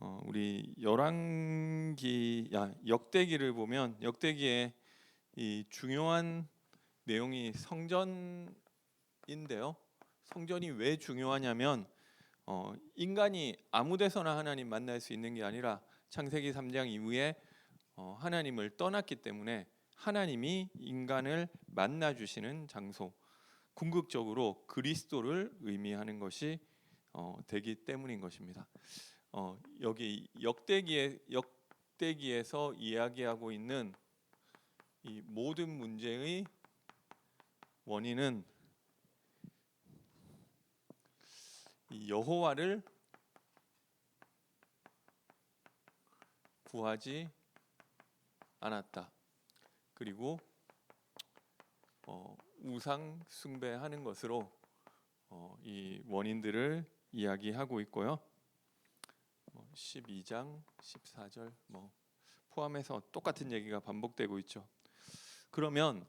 우리 역대기를 보면 역대기에 이 중요한 내용이 성전인데요. 성전이 왜 중요하냐면 인간이 아무 데서나 하나님 만날 수 있는 게 아니라 창세기 3장 이후에 하나님을 떠났기 때문에 하나님이 인간을 만나 주시는 장소, 궁극적으로 그리스도를 의미하는 것이 되기 때문인 것입니다. 여기 역대기에서 이야기하고 있는 이 모든 문제의 원인은 이 여호와를 구하지 않았다. 그리고 우상 숭배하는 것으로 이 원인들을 이야기하고 있고요. 12장, 14절 포함해서 똑같은 얘기가 반복되고 있죠. 그러면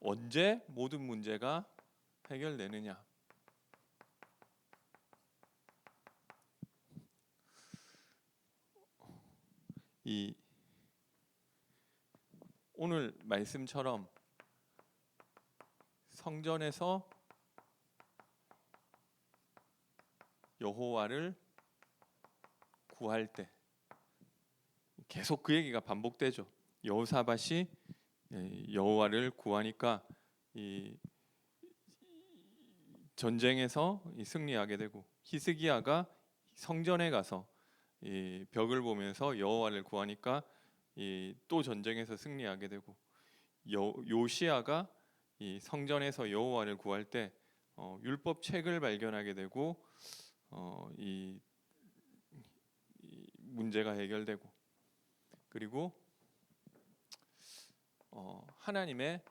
언제 모든 문제가 해결되느냐? 이 오늘 말씀처럼 성전에서 여호와를 구할 때 계속 그 얘기가 반복되죠. 여호사밧이 여호와를 구하니까 이 전쟁에서 승리하게 되고, 히스기야가 성전에 가서 이 벽을 보면서 여호와를 구하니까 또 전쟁에서 승리하게 되고, 요시야가 이 성전에서 여호와를 구할 때 율법 책을 발견하게 되고 이 문제가 해결되고, 그리고 하나님의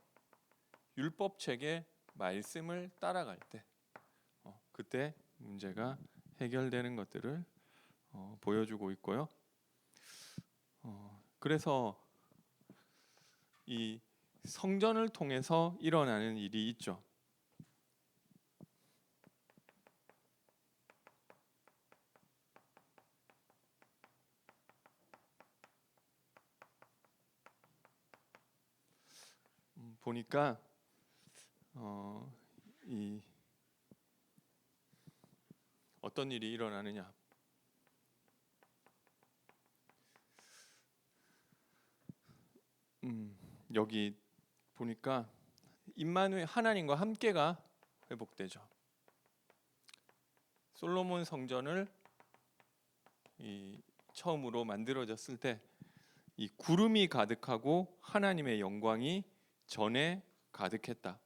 율법 책의 말씀을 따라갈 때 그때 문제가 해결되는 것들을 보여주고 있고요. 그래서 이 성전을 통해서 일어나는 일이 있죠. 보니까 이 어떤 일이 일어나느냐? 여기 보니까 임마누엘, 하나님과 함께가 회복되죠. 솔로몬 성전을 처음으로 만들어졌을 때 이 구름이 가득하고 하나님의 영광이 전에 가득했다.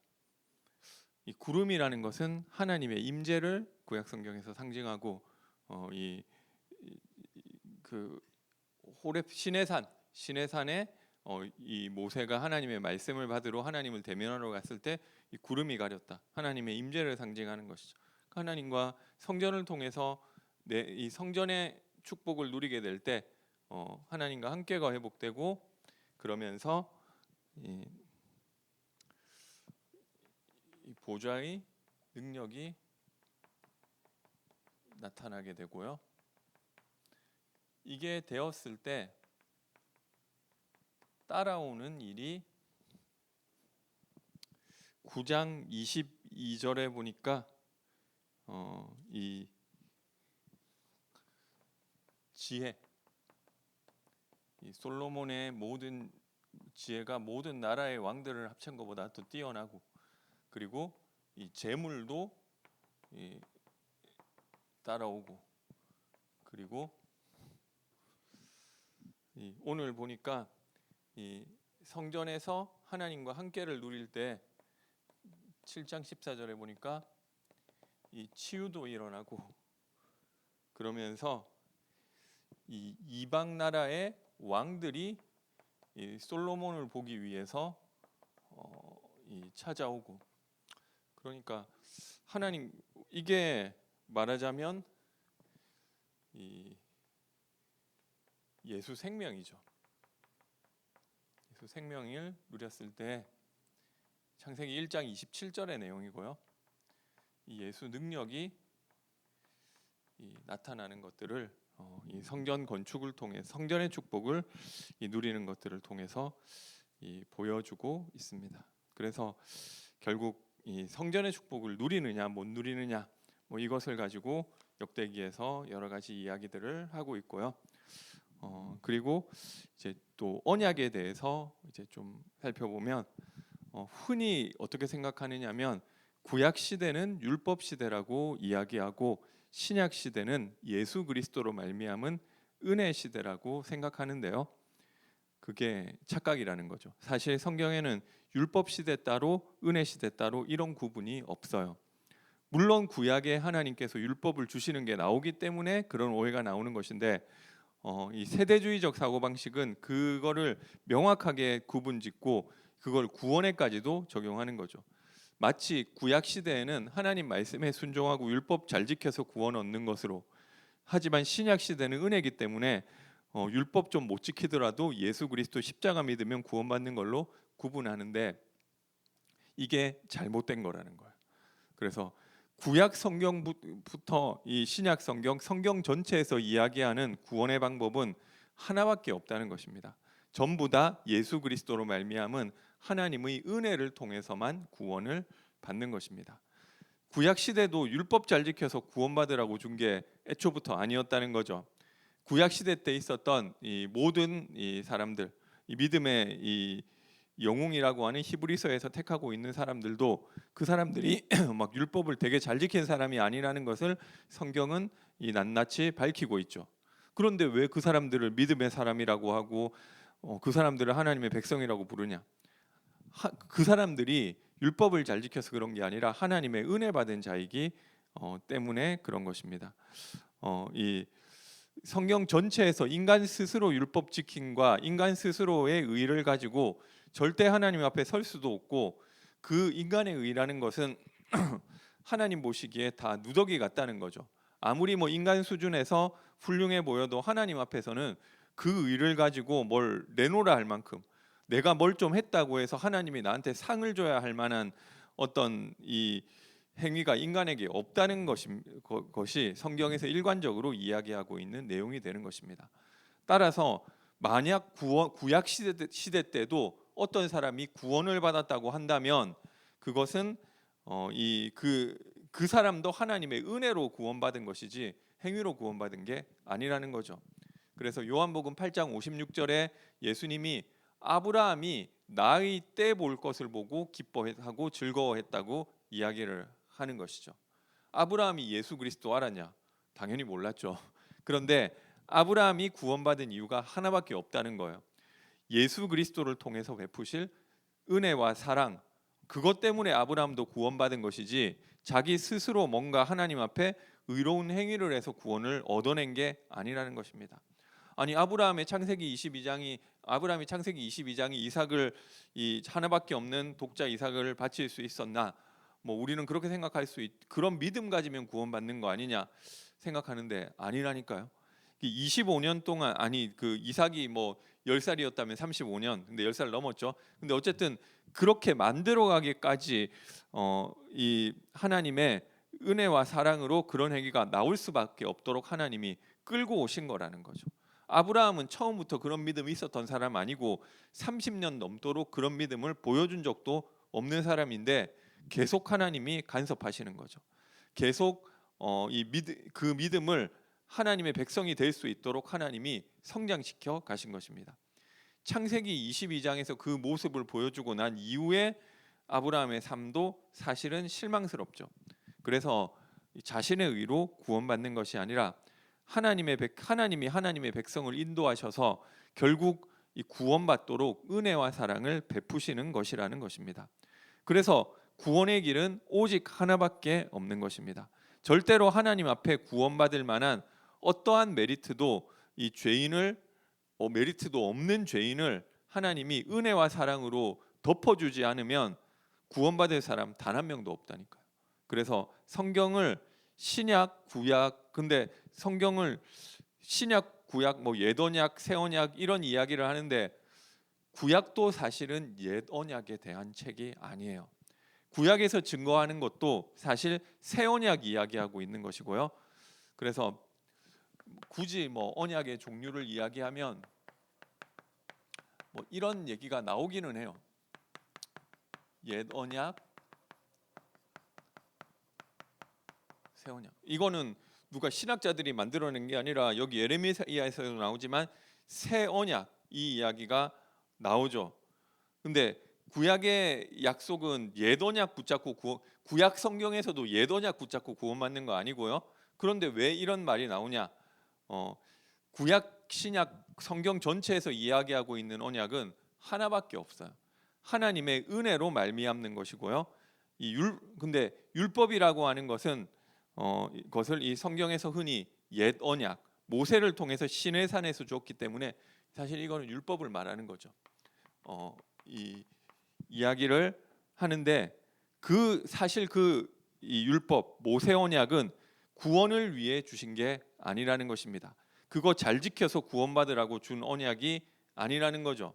이 구름이라는 것은 하나님의 임재를 구약 성경에서 상징하고 그 호렙 시내산에 이 모세가 하나님의 말씀을 받으러 하나님을 대면하러 갔을 때 이 구름이 가렸다. 하나님의 임재를 상징하는 것이죠. 하나님과 성전을 통해서 이 성전의 축복을 누리게 될 때 하나님과 함께가 회복되고, 그러면서 이 보좌의 능력이 나타나게 되고요. 이게 되었을 때 따라오는 일이 9장 22절에 보니까 이 지혜, 이 솔로몬의 모든 지혜가 모든 나라의 왕들을 합친 것보다 더 뛰어나고, 그리고 이 재물도 따라오고, 그리고 오늘 보니까 이 성전에서 하나님과 함께를 누릴 때 7장 14절에 보니까 이 치유도 일어나고, 그러면서 이 이방 나라의 왕들이 이 솔로몬을 보기 위해서 찾아오고, 그러니까 하나님, 이게 말하자면 이 예수 생명이죠. 예수 생명을 누렸을 때 창세기 1장 27절의 내용이고요. 이 예수 능력이 나타나는 것들을 이 성전 건축을 통해 성전의 축복을 누리는 것들을 통해서 보여주고 있습니다. 그래서 결국 이 성전의 축복을 누리느냐 못 누리느냐 뭐 이것을 가지고 역대기에서 여러 가지 이야기들을 하고 있고요. 그리고 이제 또 언약에 대해서 이제 좀 살펴보면 흔히 어떻게 생각하느냐면 구약 시대는 율법 시대라고 이야기하고 신약 시대는 예수 그리스도로 말미암은 은혜 시대라고 생각하는데요. 그게 착각이라는 거죠. 사실 성경에는 율법 시대 따로 은혜 시대 따로 이런 구분이 없어요. 물론 구약에 하나님께서 율법을 주시는 게 나오기 때문에 그런 오해가 나오는 것인데 이 세대주의적 사고방식은 그거를 명확하게 구분짓고 그걸 구원에까지도 적용하는 거죠. 마치 구약 시대에는 하나님 말씀에 순종하고 율법 잘 지켜서 구원 얻는 것으로, 하지만 신약 시대는 은혜이기 때문에 율법 좀 못 지키더라도 예수 그리스도 십자가 믿으면 구원받는 걸로 구분하는데 이게 잘못된 거라는 거예요. 그래서 구약 성경부터 이 신약 성경 전체에서 이야기하는 구원의 방법은 하나밖에 없다는 것입니다. 전부 다 예수 그리스도로 말미암은 하나님의 은혜를 통해서만 구원을 받는 것입니다. 구약 시대도 율법 잘 지켜서 구원받으라고 준 게 애초부터 아니었다는 거죠. 구약 시대 때 있었던 이 모든 이 사람들, 이 믿음의 이 영웅이라고 하는 히브리서에서 택하고 있는 사람들도 그 사람들이 막 율법을 되게 잘 지킨 사람이 아니라는 것을 성경은 이 낱낱이 밝히고 있죠. 그런데 왜 그 사람들을 믿음의 사람이라고 하고 그 사람들을 하나님의 백성이라고 부르냐? 그 사람들이 율법을 잘 지켜서 그런 게 아니라 하나님의 은혜 받은 자이기 때문에 그런 것입니다. 이 성경 전체에서 인간 스스로 율법 지킴과 인간 스스로의 의를 가지고 절대 하나님 앞에 설 수도 없고, 그 인간의 의라는 것은 하나님 보시기에 다 누더기 같다는 거죠. 아무리 뭐 인간 수준에서 훌륭해 보여도 하나님 앞에서는 그 의를 가지고 뭘 내놓으라 할 만큼, 내가 뭘 좀 했다고 해서 하나님이 나한테 상을 줘야 할 만한 어떤 이 행위가 인간에게 없다는 것이 성경에서 일관적으로 이야기하고 있는 내용이 되는 것입니다. 따라서 만약 구약 시대 때도 어떤 사람이 구원을 받았다고 한다면 그것은 그 사람도 하나님의 은혜로 구원받은 것이지 행위로 구원받은 게 아니라는 거죠. 그래서 요한복음 8장 56절에 예수님이 아브라함이 나의 때 볼 것을 보고 기뻐하고 즐거워했다고 이야기를 하는 것이죠. 아브라함이 예수 그리스도 알았냐? 당연히 몰랐죠. 그런데 아브라함이 구원받은 이유가 하나밖에 없다는 거예요. 예수 그리스도를 통해서 베푸실 은혜와 사랑, 그것 때문에 아브라함도 구원받은 것이지 자기 스스로 뭔가 하나님 앞에 의로운 행위를 해서 구원을 얻어낸 게 아니라는 것입니다. 아니 아브라함이 창세기 22장이 이삭을 이 하나밖에 없는 독자 이삭을 바칠 수 있었나? 뭐 우리는 그렇게 생각할 그런 믿음 가지면 구원받는 거 아니냐 생각하는데 아니라니까요. 25년 동안, 아니 그 이삭이 뭐 10살이었다면 35년, 근데 10살 넘었죠. 근데 어쨌든 그렇게 만들어 가기까지 이 하나님의 은혜와 사랑으로 그런 행위가 나올 수밖에 없도록 하나님이 끌고 오신 거라는 거죠. 아브라함은 처음부터 그런 믿음이 있었던 사람 아니고 30년 넘도록 그런 믿음을 보여준 적도 없는 사람인데 계속 하나님이 간섭하시는 거죠. 계속 그 믿음을 하나님의 백성이 될 수 있도록 하나님이 성장시켜 가신 것입니다. 창세기 22장에서 그 모습을 보여주고 난 이후에 아브라함의 삶도 사실은 실망스럽죠. 그래서 자신의 의로 구원받는 것이 아니라 하나님이 하나님의 백성을 인도하셔서 결국 이 구원받도록 은혜와 사랑을 베푸시는 것이라는 것입니다. 그래서 구원의 길은 오직 하나밖에 없는 것입니다. 절대로 하나님 앞에 구원받을 만한 어떠한 메리트도 이 죄인을 메리트도 없는 죄인을 하나님이 은혜와 사랑으로 덮어주지 않으면 구원받을 사람 단 한 명도 없다니까요. 그래서 성경을 신약, 구약, 근데 성경을 신약, 구약, 뭐 옛언약, 새언약 이런 이야기를 하는데 구약도 사실은 옛언약에 대한 책이 아니에요. 구약에서 증거하는 것도 사실 새언약 이야기하고 있는 것이고요. 그래서 굳이 뭐 언약의 종류를 이야기하면 뭐 이런 얘기가 나오기는 해요. 옛 언약, 새 언약. 이거는 누가 신학자들이 만들어낸 게 아니라 여기 예레미야에서도 나오지만 새 언약 이 이야기가 나오죠. 근데 구약의 약속은 옛 언약 붙잡고 구약 성경에서도 옛 언약 붙잡고 구원받는 거 아니고요. 그런데 왜 이런 말이 나오냐? 구약 신약 성경 전체에서 이야기하고 있는 언약은 하나밖에 없어요. 하나님의 은혜로 말미암는 것이고요. 근데 율법이라고 하는 것은 것을 이 성경에서 흔히 옛 언약, 모세를 통해서 시내산에서 줬기 때문에 사실 이거는 율법을 말하는 거죠. 이 이야기를 하는데 사실 이 율법 모세 언약은 구원을 위해 주신 게 아니라는 것입니다. 그거 잘 지켜서 구원받으라고 준 언약이 아니라는 거죠.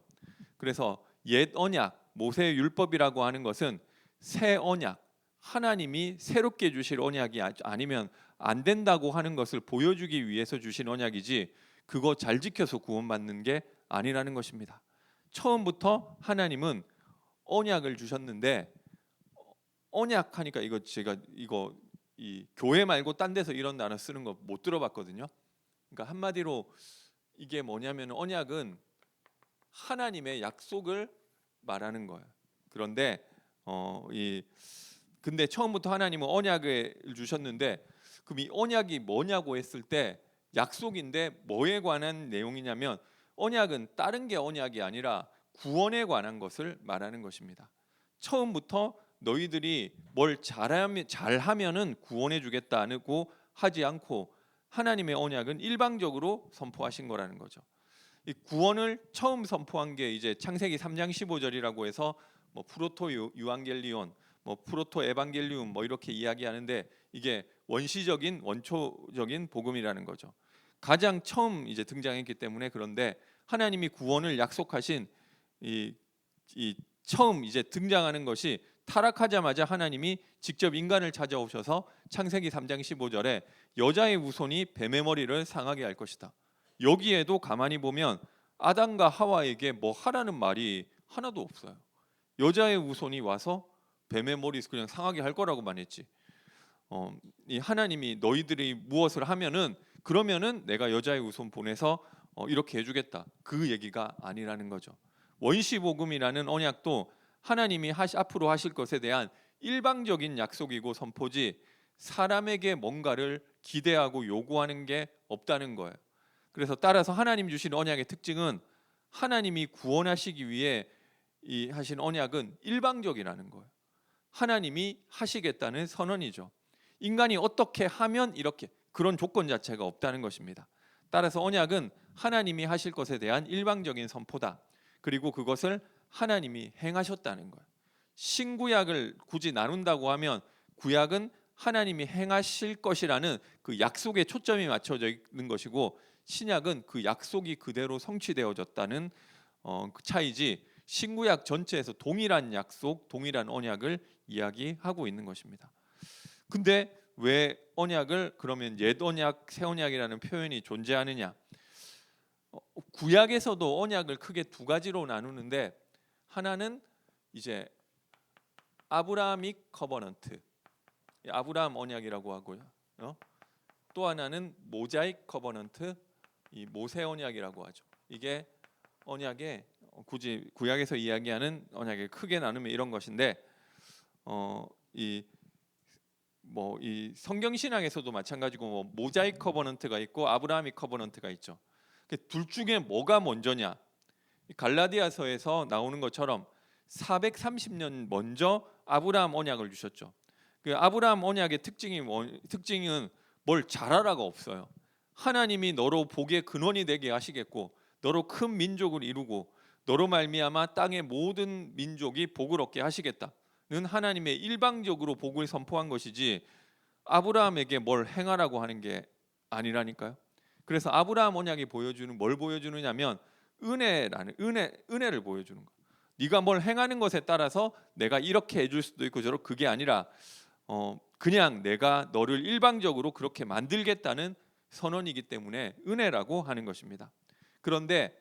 그래서 옛 언약 모세의 율법이라고 하는 것은 새 언약 하나님이 새롭게 주실 언약이 아니면 안 된다고 하는 것을 보여주기 위해서 주신 언약이지 그거 잘 지켜서 구원받는 게 아니라는 것입니다. 처음부터 하나님은 언약을 주셨는데 언약하니까 제가 이 교회 말고 딴 데서 이런 단어 쓰는 거 못 들어봤거든요. 그러니까 한마디로 이게 뭐냐면 언약은 하나님의 약속을 말하는 거예요. 그런데 근데 처음부터 하나님은 언약을 주셨는데 그럼 이 언약이 뭐냐고 했을 때 약속인데 뭐에 관한 내용이냐면 언약은 다른 게 언약이 아니라 구원에 관한 것을 말하는 것입니다. 처음부터 너희들이 뭘 잘하면은 구원해 주겠다고 하지 않고 하나님의 언약은 일방적으로 선포하신 거라는 거죠. 이 구원을 처음 선포한 게 이제 창세기 3장 15절이라고 해서 뭐 프로토 유앙겔리온, 뭐 프로토 에반겔리움 뭐 이렇게 이야기하는데 이게 원초적인 복음이라는 거죠. 가장 처음 이제 등장했기 때문에 그런데 하나님이 구원을 약속하신 이 처음 이제 등장하는 것이 타락하자마자 하나님이 직접 인간을 찾아오셔서 창세기 3장 15절에 여자의 후손이 뱀의 머리를 상하게 할 것이다. 여기에도 가만히 보면 아담과 하와에게 뭐 하라는 말이 하나도 없어요. 여자의 후손이 와서 뱀의 머리 그냥 상하게 할 거라고만 했지. 이 하나님이 너희들이 무엇을 하면은 그러면은 내가 여자의 후손 보내서 이렇게 해주겠다. 그 얘기가 아니라는 거죠. 원시복음이라는 언약도 하나님이 앞으로 하실 것에 대한 일방적인 약속이고 선포지 사람에게 뭔가를 기대하고 요구하는 게 없다는 거예요. 그래서 따라서 하나님 주신 언약의 특징은 하나님이 구원하시기 위해 하신 언약은 일방적이라는 거예요. 하나님이 하시겠다는 선언이죠. 인간이 어떻게 하면 이렇게 그런 조건 자체가 없다는 것입니다. 따라서 언약은 하나님이 하실 것에 대한 일방적인 선포다. 그리고 그것을 하나님이 행하셨다는 거예요. 신구약을 굳이 나눈다고 하면 구약은 하나님이 행하실 것이라는 그 약속에 초점이 맞춰져 있는 것이고 신약은 그 약속이 그대로 성취되어졌다는 그 차이지 신구약 전체에서 동일한 약속, 동일한 언약을 이야기하고 있는 것입니다. 근데 왜 언약을 그러면 옛 언약, 새 언약이라는 표현이 존재하느냐? 구약에서도 언약을 크게 두 가지로 나누는데 하나는 이제 아브라함익 커버넌트, 아브라함 언약이라고 하고요. 또 하나는 모자익 커버넌트, 이 모세 언약이라고 하죠. 이게 언약의 굳이 구약에서 이야기하는 언약을 크게 나누면 이런 것인데 이 성경 신학에서도 마찬가지고 뭐 모자익 커버넌트가 있고 아브라함익 커버넌트가 있죠. 둘 중에 뭐가 먼저냐? 갈라디아서에서 나오는 것처럼 430년 먼저 아브라함 언약을 주셨죠. 그 아브라함 언약의 특징은 뭘 잘하라가 없어요. 하나님이 너로 복의 근원이 되게 하시겠고 너로 큰 민족을 이루고 너로 말미암아 땅의 모든 민족이 복을 얻게 하시겠다는 하나님의 일방적으로 복을 선포한 것이지 아브라함에게 뭘 행하라고 하는 게 아니라니까요. 그래서 아브라함 언약이 뭘 보여주느냐면 은혜를 보여주는 거예요. 네가 뭘 행하는 것에 따라서 내가 이렇게 해줄 수도 있고 저렇게 그게 아니라 그냥 내가 너를 일방적으로 그렇게 만들겠다는 선언이기 때문에 은혜라고 하는 것입니다. 그런데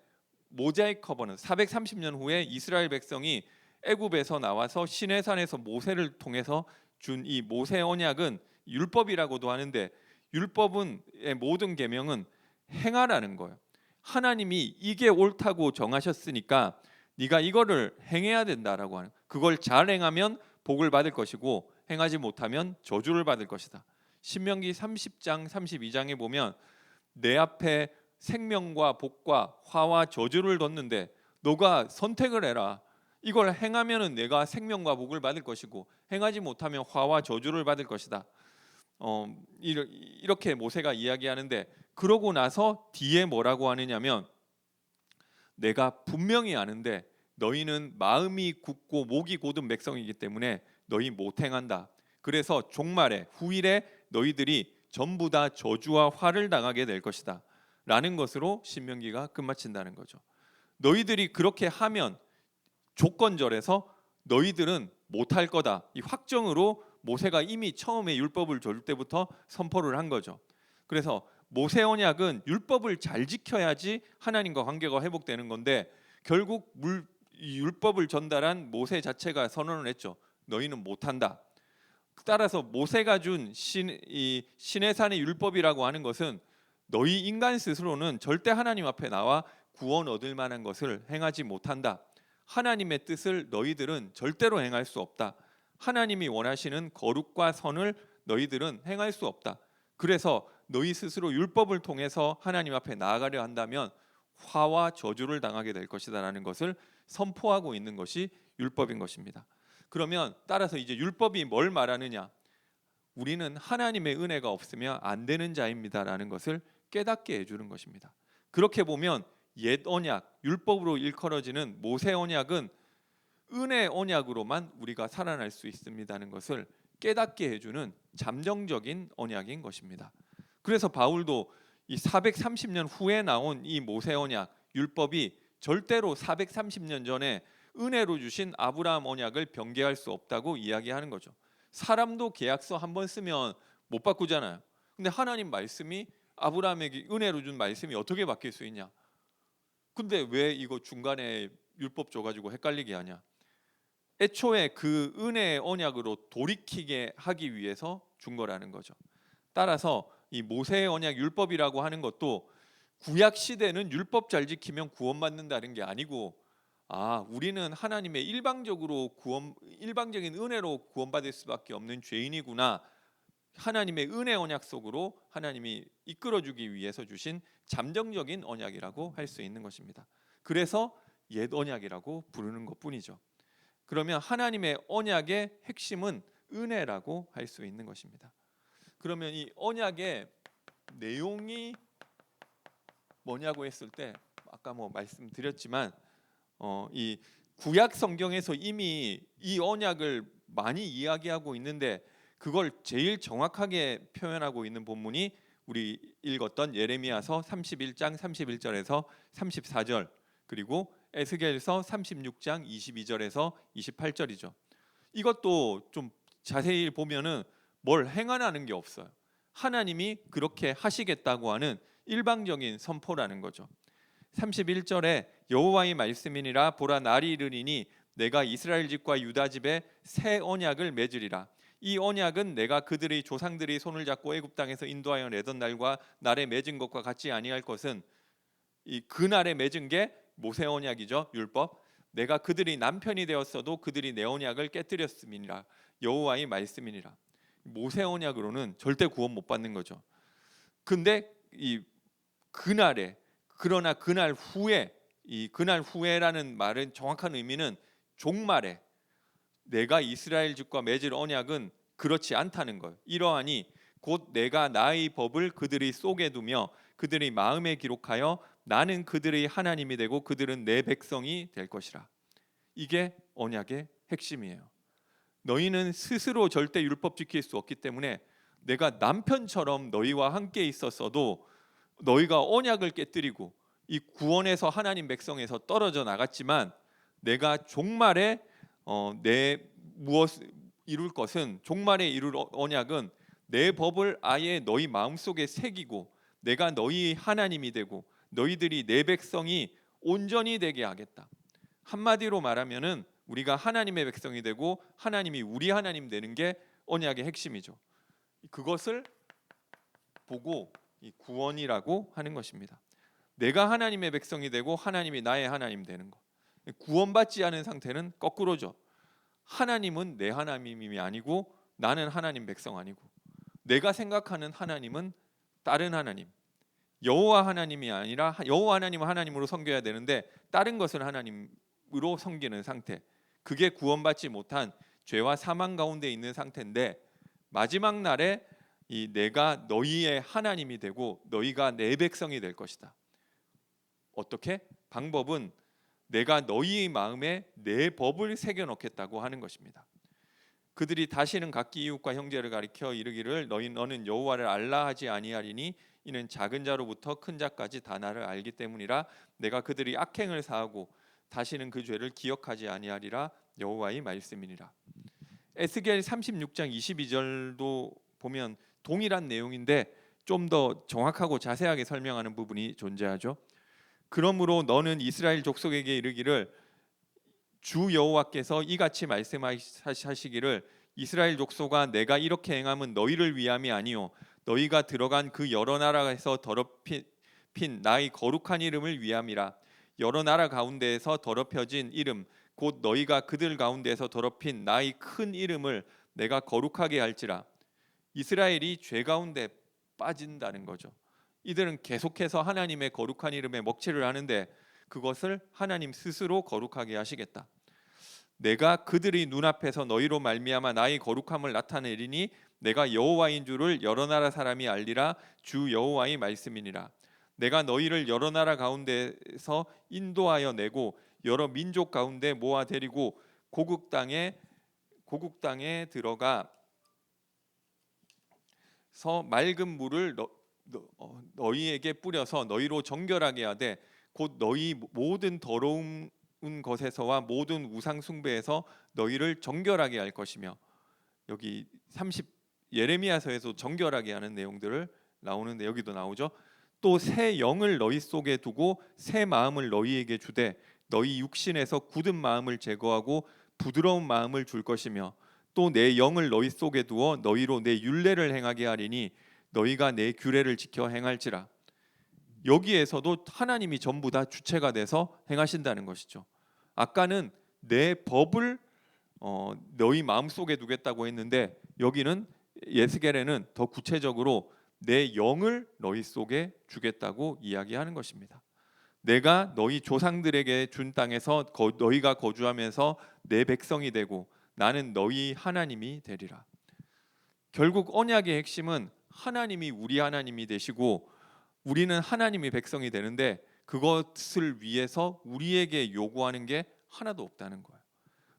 모자이크 커버는 430년 후에 이스라엘 백성이 애굽에서 나와서 시내산에서 모세를 통해서 준 이 모세 언약은 율법이라고도 하는데, 율법의 모든 계명은 행하라는 거예요. 하나님이 이게 옳다고 정하셨으니까 네가 이거를 행해야 된다라고 하는, 그걸 잘 행하면 복을 받을 것이고 행하지 못하면 저주를 받을 것이다. 신명기 30장 32장에 보면 내 앞에 생명과 복과 화와 저주를 뒀는데 너가 선택을 해라. 이걸 행하면은 내가 생명과 복을 받을 것이고 행하지 못하면 화와 저주를 받을 것이다. 이렇게 모세가 이야기하는데, 그러고 나서 뒤에 뭐라고 하느냐면, 내가 분명히 아는데 너희는 마음이 굳고 목이 곧은 백성이기 때문에 너희 못 행한다. 그래서 종말에 후일에 너희들이 전부 다 저주와 화를 당하게 될 것이다 라는 것으로 신명기가 끝마친다는 거죠. 너희들이 그렇게 하면 조건절에서 너희들은 못할 거다, 이 확정으로 모세가 이미 처음에 율법을 줄 때부터 선포를 한 거죠. 그래서 모세 언약은 율법을 잘 지켜야지 하나님과 관계가 회복되는 건데, 결국 율법을 전달한 모세 자체가 선언을 했죠. 너희는 못한다. 따라서 모세가 준 시내산의 율법이라고 하는 것은 너희 인간 스스로는 절대 하나님 앞에 나와 구원 얻을 만한 것을 행하지 못한다. 하나님의 뜻을 너희들은 절대로 행할 수 없다. 하나님이 원하시는 거룩과 선을 너희들은 행할 수 없다. 그래서 너희 스스로 율법을 통해서 하나님 앞에 나아가려 한다면 화와 저주를 당하게 될 것이다라는 것을 선포하고 있는 것이 율법인 것입니다. 그러면 따라서 이제 율법이 뭘 말하느냐? 우리는 하나님의 은혜가 없으면 안 되는 자입니다라는 것을 깨닫게 해주는 것입니다. 그렇게 보면 옛 언약, 율법으로 일컬어지는 모세 언약은 은혜 언약으로만 우리가 살아날 수 있습니다는 것을 깨닫게 해주는 잠정적인 언약인 것입니다. 그래서 바울도 이 430년 후에 나온 이 모세 언약, 율법이 절대로 430년 전에 은혜로 주신 아브라함 언약을 변개할 수 없다고 이야기하는 거죠. 사람도 계약서 한 번 쓰면 못 바꾸잖아요. 근데 하나님 말씀이, 아브라함에게 은혜로 준 말씀이 어떻게 바뀔 수 있냐? 근데 왜 이거 중간에 율법 줘가지고 헷갈리게 하냐? 애초에 그 은혜의 언약으로 돌이키게 하기 위해서 준 거라는 거죠. 따라서 이 모세의 언약 율법이라고 하는 것도 구약 시대는 율법 잘 지키면 구원받는다는 게 아니고, 우리는 하나님의 일방적인 은혜로 구원받을 수밖에 없는 죄인이구나, 하나님의 은혜 언약 속으로 하나님이 이끌어주기 위해서 주신 잠정적인 언약이라고 할 수 있는 것입니다. 그래서 옛 언약이라고 부르는 것뿐이죠. 그러면 하나님의 언약의 핵심은 은혜라고 할 수 있는 것입니다. 그러면 이 언약의 내용이 뭐냐고 했을 때, 아까 말씀드렸지만 이 구약 성경에서 이미 이 언약을 많이 이야기하고 있는데, 그걸 제일 정확하게 표현하고 있는 본문이 우리 읽었던 예레미야서 31장 31절에서 34절, 그리고 에스겔서 36장 22절에서 28절이죠. 이것도 좀 자세히 보면은 뭘 행하라는 게 없어요. 하나님이 그렇게 하시겠다고 하는 일방적인 선포라는 거죠. 31절에 여호와의 말씀이니라, 보라 날이 이르리니 내가 이스라엘 집과 유다 집에 새 언약을 맺으리라. 이 언약은 내가 그들의 조상들이 손을 잡고 애굽 땅에서 인도하여 내던 날과 날에 맺은 것과 같지 아니할 것은, 이 그날에 맺은 게 모세 언약이죠. 율법. 내가 그들이 남편이 되었어도 그들이 내 언약을 깨뜨렸음이니라. 여호와의 말씀이니라. 모세 언약으로는 절대 구원 못 받는 거죠. 근데 이 그날에, 그러나 그날 후에, 이 그날 후에라는 말은 정확한 의미는 종말에 내가 이스라엘 집과 맺을 언약은 그렇지 않다는 것. 이러하니 곧 내가 나의 법을 그들의 속에 두며 그들의 마음에 기록하여 나는 그들의 하나님이 되고 그들은 내 백성이 될 것이라. 이게 언약의 핵심이에요. 너희는 스스로 절대 율법 지킬 수 없기 때문에 내가 남편처럼 너희와 함께 있었어도 너희가 언약을 깨뜨리고 이 구원에서 하나님 백성에서 떨어져 나갔지만, 내가 종말에 내 무엇 이룰 것은, 종말에 이룰 언약은 내 법을 아예 너희 마음속에 새기고 내가 너희 하나님이 되고 너희들이 내 백성이 온전히 되게 하겠다. 한마디로 말하면은 우리가 하나님의 백성이 되고 하나님이 우리 하나님 되는 게 언약의 핵심이죠. 그것을 보고 이 구원이라고 하는 것입니다. 내가 하나님의 백성이 되고 하나님이 나의 하나님 되는 것. 구원받지 않은 상태는 거꾸로죠. 하나님은 내 하나님이 아니고 나는 하나님 백성 아니고, 내가 생각하는 하나님은 다른 하나님, 여호와 하나님이 아니라 여호와 하나님은 하나님으로 섬겨야 되는데 다른 것을 하나님으로 섬기는 상태. 그게 구원받지 못한 죄와 사망 가운데 있는 상태인데, 마지막 날에 이 내가 너희의 하나님이 되고 너희가 내 백성이 될 것이다. 어떻게? 방법은 내가 너희의 마음에 내 법을 새겨 놓겠다고 하는 것입니다. 그들이 다시는 각기 이웃과 형제를 가리켜 이르기를 너는 여호와를 알라 하지 아니하리니 이는 작은 자로부터 큰 자까지 다 나를 알기 때문이라. 내가 그들이 악행을 사하고 다시는 그 죄를 기억하지 아니하리라. 여호와의 말씀이니라. 에스겔 36장 22절도 보면 동일한 내용인데 좀 더 정확하고 자세하게 설명하는 부분이 존재하죠. 그러므로 너는 이스라엘 족속에게 이르기를 주 여호와께서 이같이 말씀하시기를 이스라엘 족속아 내가 이렇게 행함은 너희를 위함이 아니요 너희가 들어간 그 여러 나라에서 더럽힌 나의 거룩한 이름을 위함이라. 여러 나라 가운데에서 더럽혀진 이름 곧 너희가 그들 가운데에서 더럽힌 나의 큰 이름을 내가 거룩하게 할지라. 이스라엘이 죄 가운데 빠진다는 거죠. 이들은 계속해서 하나님의 거룩한 이름에 먹칠을 하는데 그것을 하나님 스스로 거룩하게 하시겠다. 내가 그들의 눈앞에서 너희로 말미암아 나의 거룩함을 나타내리니 내가 여호와인 줄을 여러 나라 사람이 알리라. 주 여호와의 말씀이니라. 내가 너희를 여러 나라 가운데서 인도하여 내고 여러 민족 가운데 모아 데리고 고국 땅에 들어가서 맑은 물을 너희에게 뿌려서 너희로 정결하게 하되 곧 너희 모든 더러운 것에서와 모든 우상 숭배에서 너희를 정결하게 할 것이며, 여기 30 예레미야서에서 정결하게 하는 내용들을 나오는데 여기도 나오죠. 또 새 영을 너희 속에 두고 새 마음을 너희에게 주되 너희 육신에서 굳은 마음을 제거하고 부드러운 마음을 줄 것이며 또 내 영을 너희 속에 두어 너희로 내 율례를 행하게 하리니 너희가 내 규례를 지켜 행할지라. 여기에서도 하나님이 전부 다 주체가 돼서 행하신다는 것이죠. 아까는 내 법을 너희 마음속에 두겠다고 했는데 여기는 예스겔에는 더 구체적으로 내 영을 너희 속에 주겠다고 이야기하는 것입니다. 내가 너희 조상들에게 준 땅에서 너희가 거주하면서 내 백성이 되고 나는 너희 하나님이 되리라. 결국 언약의 핵심은 하나님이 우리 하나님이 되시고 우리는 하나님의 백성이 되는데 그것을 위해서 우리에게 요구하는 게 하나도 없다는 거예요.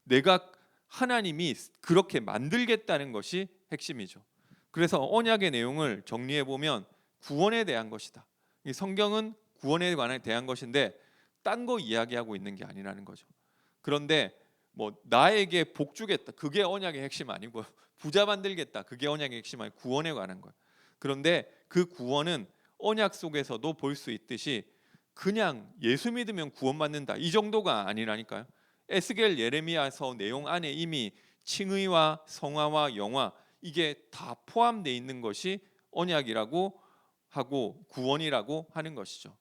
내가 하나님이 그렇게 만들겠다는 것이 핵심이죠. 그래서 언약의 내용을 정리해 보면 구원에 대한 것이다. 이 성경은 구원에 관해 대한 것인데 딴 거 이야기하고 있는 게 아니라는 거죠. 그런데 뭐 나에게 복 주겠다 그게 언약의 핵심 아니고요. 부자 만들겠다 그게 언약의 핵심 아니고 구원에 관한 거예요. 그런데 그 구원은 언약 속에서도 볼 수 있듯이 그냥 예수 믿으면 구원받는다 이 정도가 아니라니까요. 에스겔 예레미야서 내용 안에 이미 칭의와 성화와 영화 이게 다 포함되어 있는 것이 언약이라고 하고 구원이라고 하는 것이죠.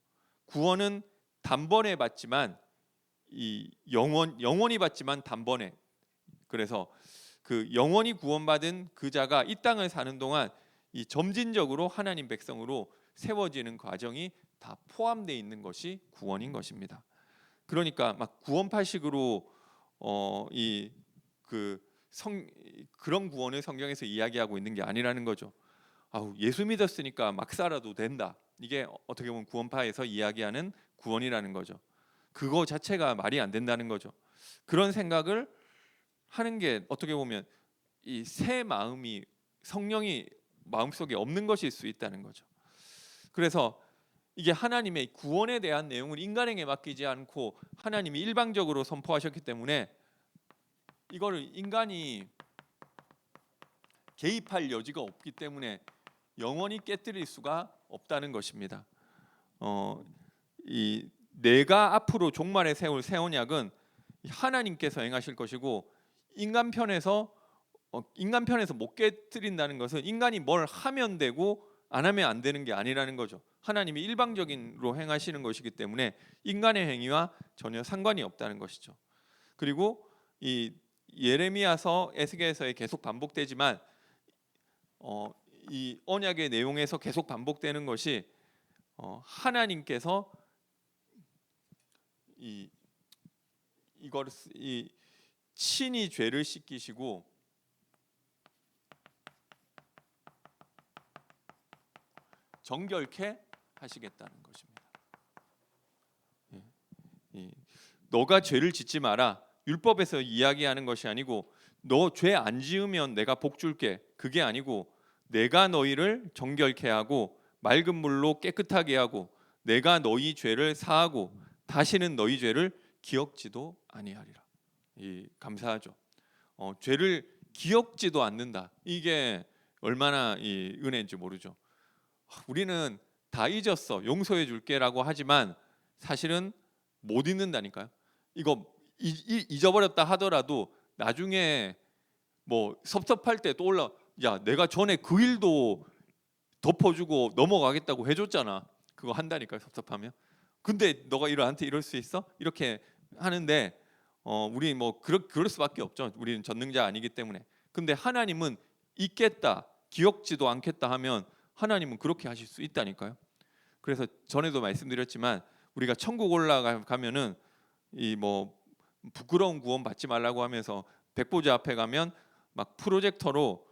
구원은 단번에 받지만 이 영원히 받지만 단번에, 그래서 그 영원히 구원받은 그 자가 이 땅을 사는 동안 이 점진적으로 하나님 백성으로 세워지는 과정이 다 포함되어 있는 것이 구원인 것입니다. 그러니까 막 구원파식으로 그런 구원을 성경에서 이야기하고 있는 게 아니라는 거죠. 예수 믿었으니까 막 살아도 된다. 이게 어떻게 보면 구원파에서 이야기하는 구원이라는 거죠. 그거 자체가 말이 안 된다는 거죠. 그런 생각을 하는 게 어떻게 보면 이 새 마음이 성령이 마음속에 없는 것일 수 있다는 거죠. 그래서 이게 하나님의 구원에 대한 내용을 인간에게 맡기지 않고 하나님이 일방적으로 선포하셨기 때문에 이거를 인간이 개입할 여지가 없기 때문에 영원히 깨뜨릴 수가 없다는 것입니다. 이 내가 앞으로 종말에 세울 새 언약은 하나님께서 행하실 것이고 인간 편에서 못 깨뜨린다는 것은 인간이 뭘 하면 되고 안 하면 안 되는 게 아니라는 거죠. 하나님이 일방적으로 행하시는 것이기 때문에 인간의 행위와 전혀 상관이 없다는 것이죠. 그리고 이 예레미야서, 에스겔서에 계속 반복되지만 이 언약의 내용에서 계속 반복되는 것이 하나님께서 이걸 친히 죄를 씻기시고 정결케 하시겠다는 것입니다. 너가 죄를 짓지 마라. 율법에서 이야기하는 것이 아니고 너 죄 안 지으면 내가 복 줄게. 그게 아니고 내가 너희를 정결케 하고 맑은 물로 깨끗하게 하고 내가 너희 죄를 사하고 다시는 너희 죄를 기억지도 아니하리라. 감사하죠. 죄를 기억지도 않는다. 이게 얼마나 은혜인지 모르죠. 우리는 다 잊었어, 용서해 줄게라고 하지만 사실은 못 잊는다니까요. 이거 잊어버렸다 하더라도 나중에 뭐 섭섭할 때 또 야 내가 전에 그 일도 덮어주고 넘어가겠다고 해줬잖아. 그거 한다니까요, 섭섭하면. 근데 너가 나한테 이럴 수 있어? 이렇게 하는데 우리 뭐 그럴 수밖에 없죠. 우리는 전능자 아니기 때문에. 근데 하나님은 잊겠다, 기억지도 않겠다 하면 하나님은 그렇게 하실 수 있다니까요. 그래서 전에도 말씀드렸지만 우리가 천국 올라가면은 이 뭐 부끄러운 구원 받지 말라고 하면서 백보자 앞에 가면 막 프로젝터로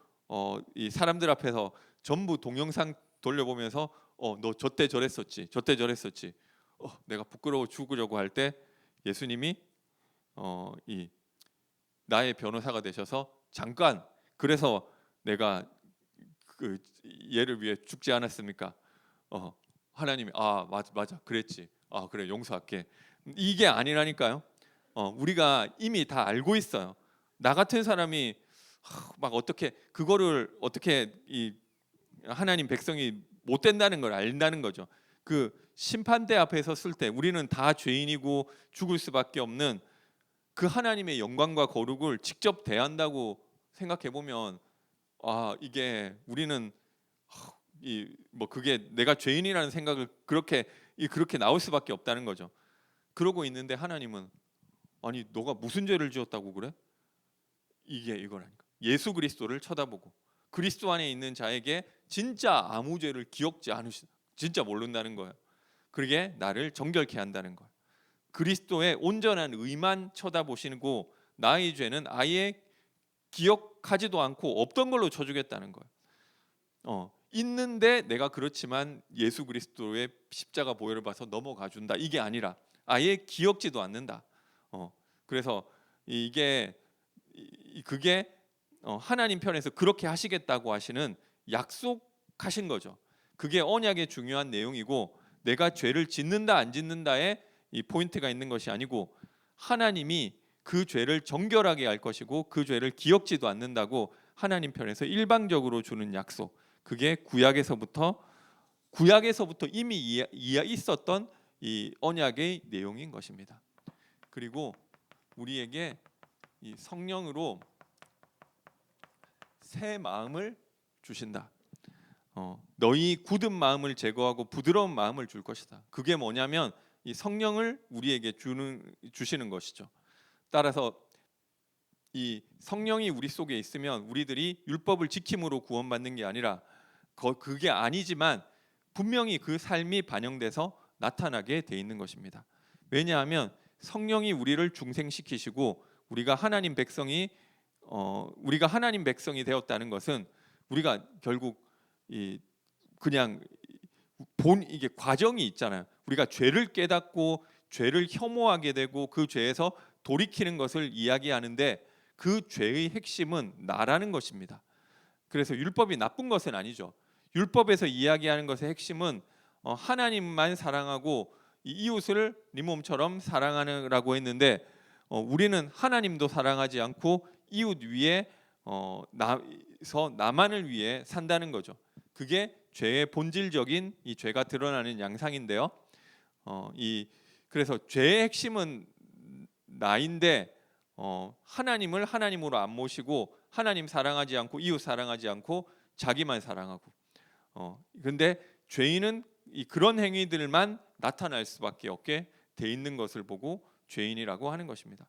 이 사람들 앞에서 전부 동영상 돌려보면서 너 저때 저랬었지, 저때 저랬었지. 내가 부끄러워 죽으려고 할 때 예수님이 이 나의 변호사가 되셔서 잠깐, 그래서 내가 그 얘를 위해 죽지 않았습니까? 하나님이 맞아 그랬지. 그래 용서할게. 이게 아니라니까요. 우리가 이미 다 알고 있어요. 나 같은 사람이 막 어떻게 이 하나님 백성이 못 된다는 걸 안다는 거죠. 그 심판대 앞에 섰을 때 우리는 다 죄인이고 죽을 수밖에 없는 그 하나님의 영광과 거룩을 직접 대한다고 생각해 보면 이게 우리는 그게 내가 죄인이라는 생각을 그렇게 나올 수밖에 없다는 거죠. 그러고 있는데 하나님은 아니 너가 무슨 죄를 지었다고 그래? 이거라니까. 예수 그리스도를 쳐다보고 그리스도 안에 있는 자에게 진짜 아무 죄를 기억지 않으시, 진짜 모른다는 거예요. 그러게 나를 정결케 한다는 거예요. 그리스도의 온전한 의만 쳐다보시고 나의 죄는 아예 기억하지도 않고 없던 걸로 쳐주겠다는 거예요. 있는데 내가 그렇지만 예수 그리스도의 십자가 보혈을 봐서 넘어가 준다. 이게 아니라 아예 기억지도 않는다. 그래서 그게 하나님 편에서 그렇게 하시겠다고 하시는 약속하신 거죠. 그게 언약의 중요한 내용이고 내가 죄를 짓는다 안 짓는다에 이 포인트가 있는 것이 아니고 하나님이 그 죄를 정결하게 할 것이고 그 죄를 기억지도 않는다고 하나님 편에서 일방적으로 주는 약속. 그게 구약에서부터 이미 있었던 이 언약의 내용인 것입니다. 그리고 우리에게 이 성령으로 새 마음을 주신다. 너희 굳은 마음을 제거하고 부드러운 마음을 줄 것이다. 그게 뭐냐면 이 성령을 우리에게 주시는 것이죠. 따라서 이 성령이 우리 속에 있으면 우리들이 율법을 지킴으로 구원받는 게 아니라 그게 아니지만 분명히 그 삶이 반영돼서 나타나게 돼 있는 것입니다. 왜냐하면 성령이 우리를 중생시키시고 우리가 하나님 백성이 되었다는 것은 우리가 결국 그냥 이게 과정이 있잖아요. 우리가 죄를 깨닫고 죄를 혐오하게 되고 그 죄에서 돌이키는 것을 이야기하는데 그 죄의 핵심은 나라는 것입니다. 그래서 율법이 나쁜 것은 아니죠. 율법에서 이야기하는 것의 핵심은 하나님만 사랑하고 이웃을 네 몸처럼 사랑하라고 했는데 우리는 하나님도 사랑하지 않고 이웃 위에 나만을 위해 산다는 거죠. 그게 죄의 본질적인 이 죄가 드러나는 양상인데요. 그래서 죄의 핵심은 나인데 하나님을 하나님으로 안 모시고 하나님 사랑하지 않고 이웃 사랑하지 않고 자기만 사랑하고 근데 죄인은 그런 행위들만 나타날 수밖에 없게 돼 있는 것을 보고 죄인이라고 하는 것입니다.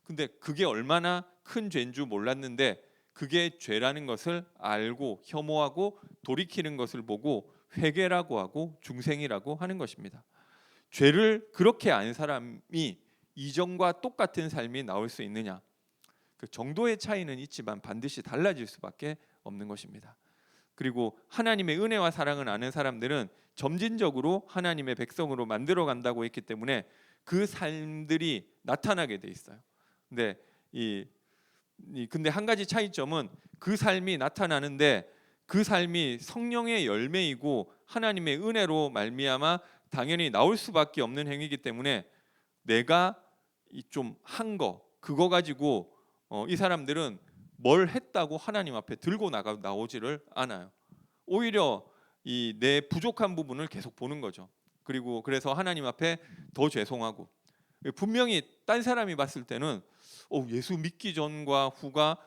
근데 그게 얼마나 큰 죄인 줄 몰랐는데 그게 죄라는 것을 알고 혐오하고 돌이키는 것을 보고 회개라고 하고 중생이라고 하는 것입니다. 죄를 그렇게 안 사람이 이전과 똑같은 삶이 나올 수 있느냐? 그 정도의 차이는 있지만 반드시 달라질 수밖에 없는 것입니다. 그리고 하나님의 은혜와 사랑을 아는 사람들은 점진적으로 하나님의 백성으로 만들어 간다고 했기 때문에 그 삶들이 나타나게 돼 있어요. 근데 근데 한 가지 차이점은 그 삶이 나타나는데 그 삶이 성령의 열매이고 하나님의 은혜로 말미암아 당연히 나올 수밖에 없는 행위이기 때문에 내가 좀 한 그거 가지고 이 사람들은 뭘 했다고 하나님 앞에 들고 나오지를 않아요. 오히려 내 부족한 부분을 계속 보는 거죠. 그리고 그래서 하나님 앞에 더 죄송하고 분명히 딴 사람이 봤을 때는 예수 믿기 전과 후가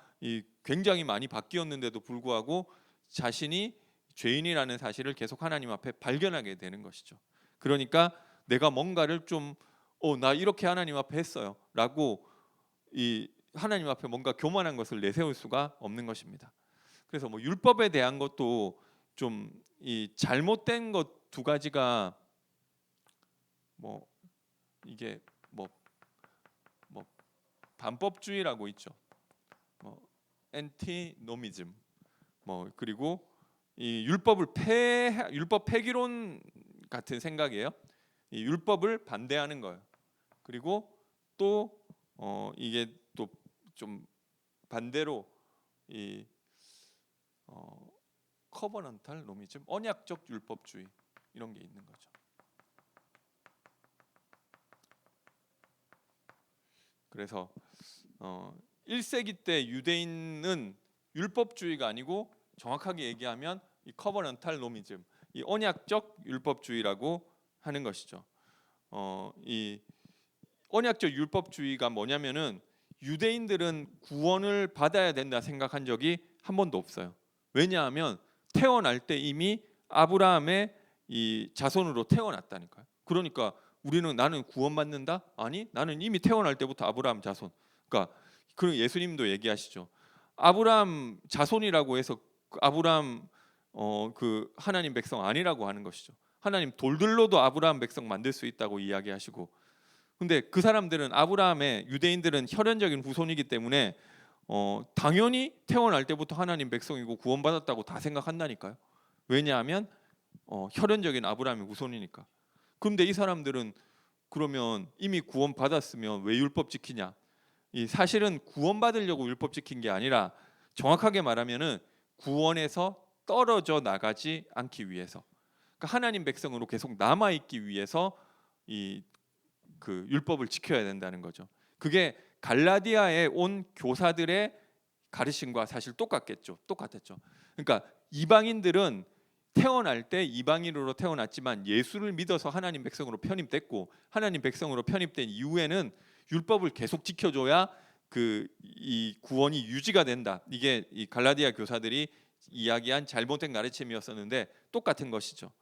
굉장히 많이 바뀌었는데도 불구하고 자신이 죄인이라는 사실을 계속 하나님 앞에 발견하게 되는 것이죠. 그러니까 내가 뭔가를 좀 나 이렇게 하나님 앞에 했어요 라고 하나님 앞에 뭔가 교만한 것을 내세울 수가 없는 것입니다. 그래서 율법에 대한 것도 좀 잘못된 것 두 가지가 이게 반법주의라고 있죠. 엔티노미즘 그리고 율법 폐기론 같은 생각이에요. 율법을 반대하는 거예요. 그리고 또 이게 또 좀 반대로 커버넌탈 노미즘, 언약적 율법주의 이런 게 있는 거죠. 그래서 1세기 때 유대인은 율법주의가 아니고 정확하게 얘기하면 이 커버넌탈 노미즘, 이 언약적 율법주의라고 하는 것이죠. 이 언약적 율법주의가 뭐냐면은 유대인들은 구원을 받아야 된다 생각한 적이 한 번도 없어요. 왜냐하면 태어날 때 이미 아브라함의 이 자손으로 태어났다니까요. 그러니까 나는 구원받는다? 아니, 나는 이미 태어날 때부터 아브라함 자손. 그러니까 예수님도 얘기하시죠. 아브라함 자손이라고 해서 아브라함 그 하나님 백성 아니라고 하는 것이죠. 하나님 돌들로도 아브라함 백성 만들 수 있다고 이야기하시고, 근데 그 사람들은 유대인들은 혈연적인 후손이기 때문에 당연히 태어날 때부터 하나님 백성이고 구원받았다고 다 생각한다니까요. 왜냐하면 혈연적인 아브라함의 후손이니까. 그런데 이 사람들은 그러면 이미 구원받았으면 왜 율법 지키냐? 사실은 구원받으려고 율법 지킨 게 아니라 정확하게 말하면은 구원에서 떨어져 나가지 않기 위해서, 그러니까 하나님 백성으로 계속 남아 있기 위해서 그 율법을 지켜야 된다는 거죠. 그게 갈라디아에 온 교사들의 가르침과 사실 똑같았죠. 그러니까 이방인들은 태어날 때 이방인으로 태어났지만 예수를 믿어서 하나님 백성으로 편입됐고, 하나님 백성으로 편입된 이후에는 율법을 계속 지켜줘야 이 구원이 유지가 된다. 이게 이 갈라디아 교사들이 이야기한 잘못된 가르침이었었는데 똑같은 것이죠.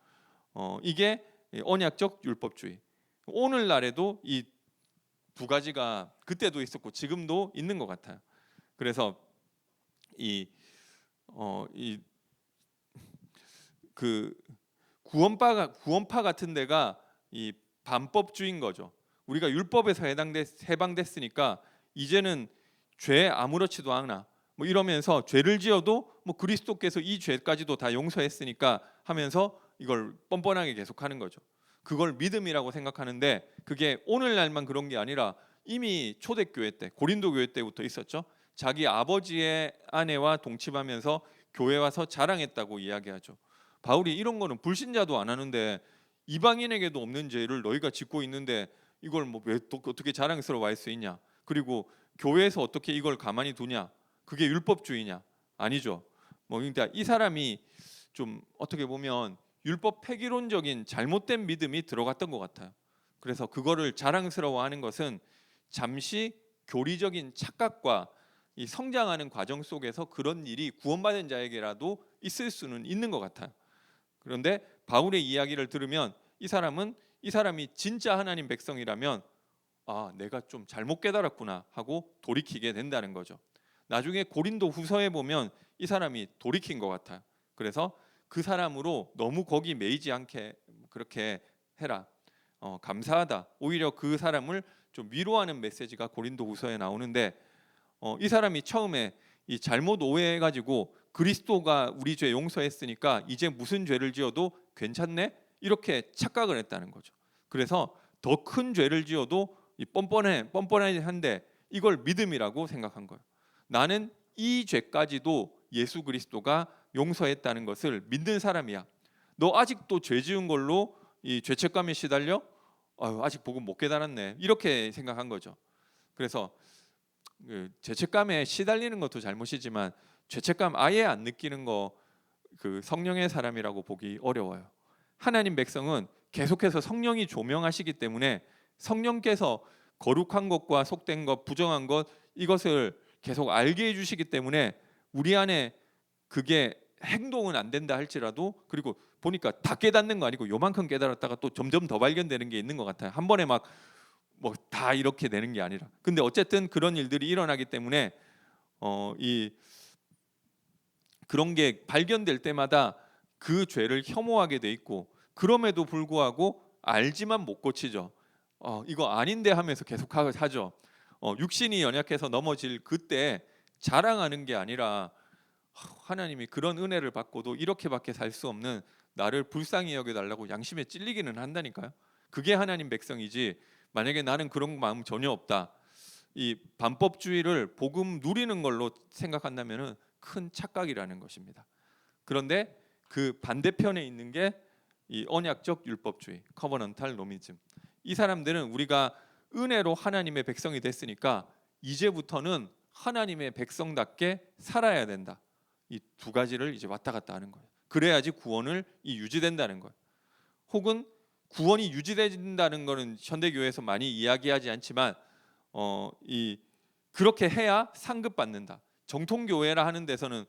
이게 언약적 율법주의. 오늘날에도 이 두 가지가 그때도 있었고 지금도 있는 것 같아요. 그래서 그 구원파 같은 데가 이 반법주의인 거죠. 우리가 율법에서 해방됐으니까 이제는 죄 아무렇지도 않아 이러면서 죄를 지어도 그리스도께서 이 죄까지도 다 용서했으니까 하면서 이걸 뻔뻔하게 계속하는 거죠. 그걸 믿음이라고 생각하는데 그게 오늘날만 그런 게 아니라 이미 초대교회 때, 고린도 교회 때부터 있었죠. 자기 아버지의 아내와 동침하면서 교회 와서 자랑했다고 이야기하죠. 바울이 이런 거는 불신자도 안 하는데 이방인에게도 없는 죄를 너희가 짓고 있는데 이걸 왜 어떻게 자랑스러워할 수 있냐? 그리고 교회에서 어떻게 이걸 가만히 두냐? 그게 율법주의냐? 아니죠. 그러니까 이 사람이 좀 어떻게 보면 율법 폐기론적인 잘못된 믿음이 들어갔던 것 같아요. 그래서 그거를 자랑스러워하는 것은 잠시 교리적인 착각과 이 성장하는 과정 속에서 그런 일이 구원받은 자에게라도 있을 수는 있는 것 같아요. 그런데 바울의 이야기를 들으면 이 사람이 진짜 하나님 백성이라면 내가 좀 잘못 깨달았구나 하고 돌이키게 된다는 거죠. 나중에 고린도 후서에 보면 이 사람이 돌이킨 것 같아요. 그래서 그 사람으로 너무 거기 매이지 않게 그렇게 해라. 감사하다. 오히려 그 사람을 좀 위로하는 메시지가 고린도 후서에 나오는데 이 사람이 처음에 이 잘못 오해해가지고 그리스도가 우리 죄 용서했으니까 이제 무슨 죄를 지어도 괜찮네? 이렇게 착각을 했다는 거죠. 그래서 더 큰 죄를 지어도 뻔뻔한데 이걸 믿음이라고 생각한 거예요. 나는 이 죄까지도 예수 그리스도가 용서했다는 것을 믿는 사람이야. 너 아직도 죄 지은 걸로 이 죄책감에 시달려? 아직 복음 못 깨달았네. 이렇게 생각한 거죠. 그래서 죄책감에 시달리는 것도 잘못이지만 죄책감 아예 안 느끼는 거 그 성령의 사람이라고 보기 어려워요. 하나님 백성은 계속해서 성령이 조명하시기 때문에 성령께서 거룩한 것과 속된 것, 부정한 것 이것을 계속 알게 해주시기 때문에 우리 안에 그게 행동은 안 된다 할지라도 그리고 보니까 다 깨닫는 거 아니고 요만큼 깨달았다가 또 점점 더 발견되는 게 있는 것 같아요. 한 번에 막 뭐 다 이렇게 되는 게 아니라. 근데 어쨌든 그런 일들이 일어나기 때문에 이 그런 게 발견될 때마다 그 죄를 혐오하게 돼 있고 그럼에도 불구하고 알지만 못 고치죠. 이거 아닌데 하면서 계속 하죠. 육신이 연약해서 넘어질 그때 자랑하는 게 아니라 하나님이 그런 은혜를 받고도 이렇게밖에 살 수 없는 나를 불쌍히 여겨달라고 양심에 찔리기는 한다니까요. 그게 하나님 백성이지. 만약에 나는 그런 마음 전혀 없다. 이 반법주의를 복음 누리는 걸로 생각한다면은 큰 착각이라는 것입니다. 그런데 그 반대편에 있는 게 이 언약적 율법주의, 커버넌탈 노미즘. 이 사람들은 우리가 은혜로 하나님의 백성이 됐으니까 이제부터는 하나님의 백성답게 살아야 된다. 이 두 가지를 이제 왔다 갔다 하는 거예요. 그래야지 구원을 유지된다는 거예요. 혹은 구원이 유지된다는 거는 현대교회에서 많이 이야기하지 않지만 그렇게 해야 상급 받는다. 정통교회라 하는 데서는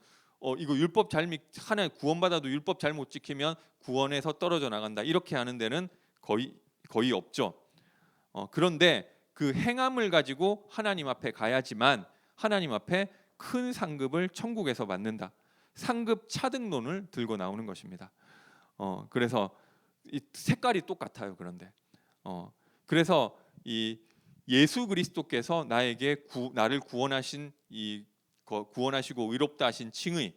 이거 율법 하나 구원받아도 율법 잘못 지키면 구원에서 떨어져 나간다. 이렇게 하는 데는 거의 없죠. 그런데 그 행함을 가지고 하나님 앞에 가야지만 하나님 앞에 큰 상급을 천국에서 받는다. 상급 차등론을 들고 나오는 것입니다. 그래서 이 색깔이 똑같아요. 그런데 그래서 이 예수 그리스도께서 나를 구원하시고 의롭다 하신 칭의.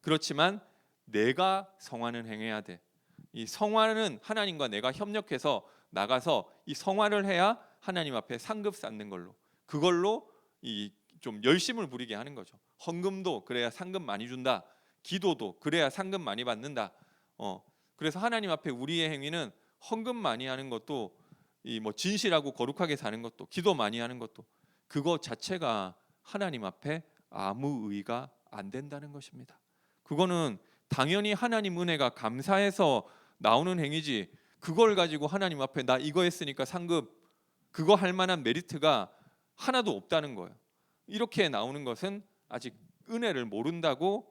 그렇지만 내가 성화는 행해야 돼. 이 성화는 하나님과 내가 협력해서 나가서 이 성화를 해야 하나님 앞에 상급 쌓는 걸로 그걸로 이 좀 열심을 부리게 하는 거죠. 헌금도 그래야 상급 많이 준다. 기도도 그래야 상급 많이 받는다. 그래서 하나님 앞에 우리의 행위는 헌금 많이 하는 것도 이 뭐 진실하고 거룩하게 사는 것도 기도 많이 하는 것도 그거 자체가 하나님 앞에 아무 의의가 안 된다는 것입니다. 그거는 당연히 하나님 은혜가 감사해서 나오는 행위지 그걸 가지고 하나님 앞에 나 이거 했으니까 상급 그거 할 만한 메리트가 하나도 없다는 거예요. 이렇게 나오는 것은 아직 은혜를 모른다고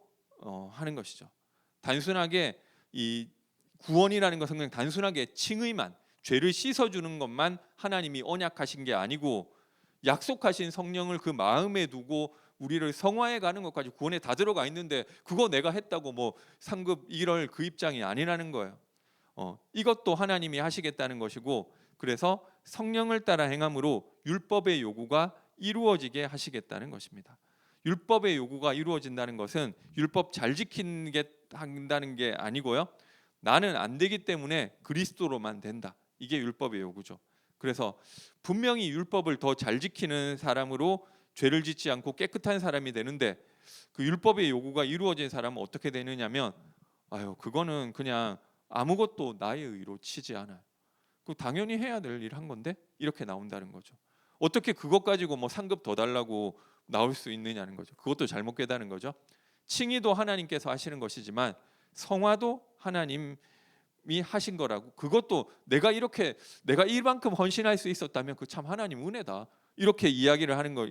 하는 것이죠. 단순하게 이 구원이라는 것은 그냥 단순하게 칭의만 죄를 씻어주는 것만 하나님이 언약하신 게 아니고 약속하신 성령을 그 마음에 두고 우리를 성화해 가는 것까지 구원에 다 들어가 있는데 그거 내가 했다고 뭐 상급 이럴 그 입장이 아니라는 거예요. 이것도 하나님이 하시겠다는 것이고 그래서 성령을 따라 행함으로 율법의 요구가 이루어지게 하시겠다는 것입니다. 율법의 요구가 이루어진다는 것은 율법 잘 지키는 게 한다는 게 아니고요. 나는 안 되기 때문에 그리스도로만 된다. 이게 율법의 요구죠. 그래서 분명히 율법을 더 잘 지키는 사람으로 죄를 짓지 않고 깨끗한 사람이 되는데 그 율법의 요구가 이루어진 사람은 어떻게 되느냐면 그거는 그냥 아무것도 나의 의로 치지 않아요. 그 당연히 해야 될 일 한 건데 이렇게 나온다는 거죠. 어떻게 그것 가지고 뭐 상급 더 달라고 나올 수 있느냐는 거죠. 그것도 잘못 깨닫는 거죠. 칭의도 하나님께서 하시는 것이지만 성화도 하나님이 하신 거라고. 그것도 내가 이만큼 헌신할 수 있었다면 그 참 하나님 은혜다. 이렇게 이야기를 하는 거,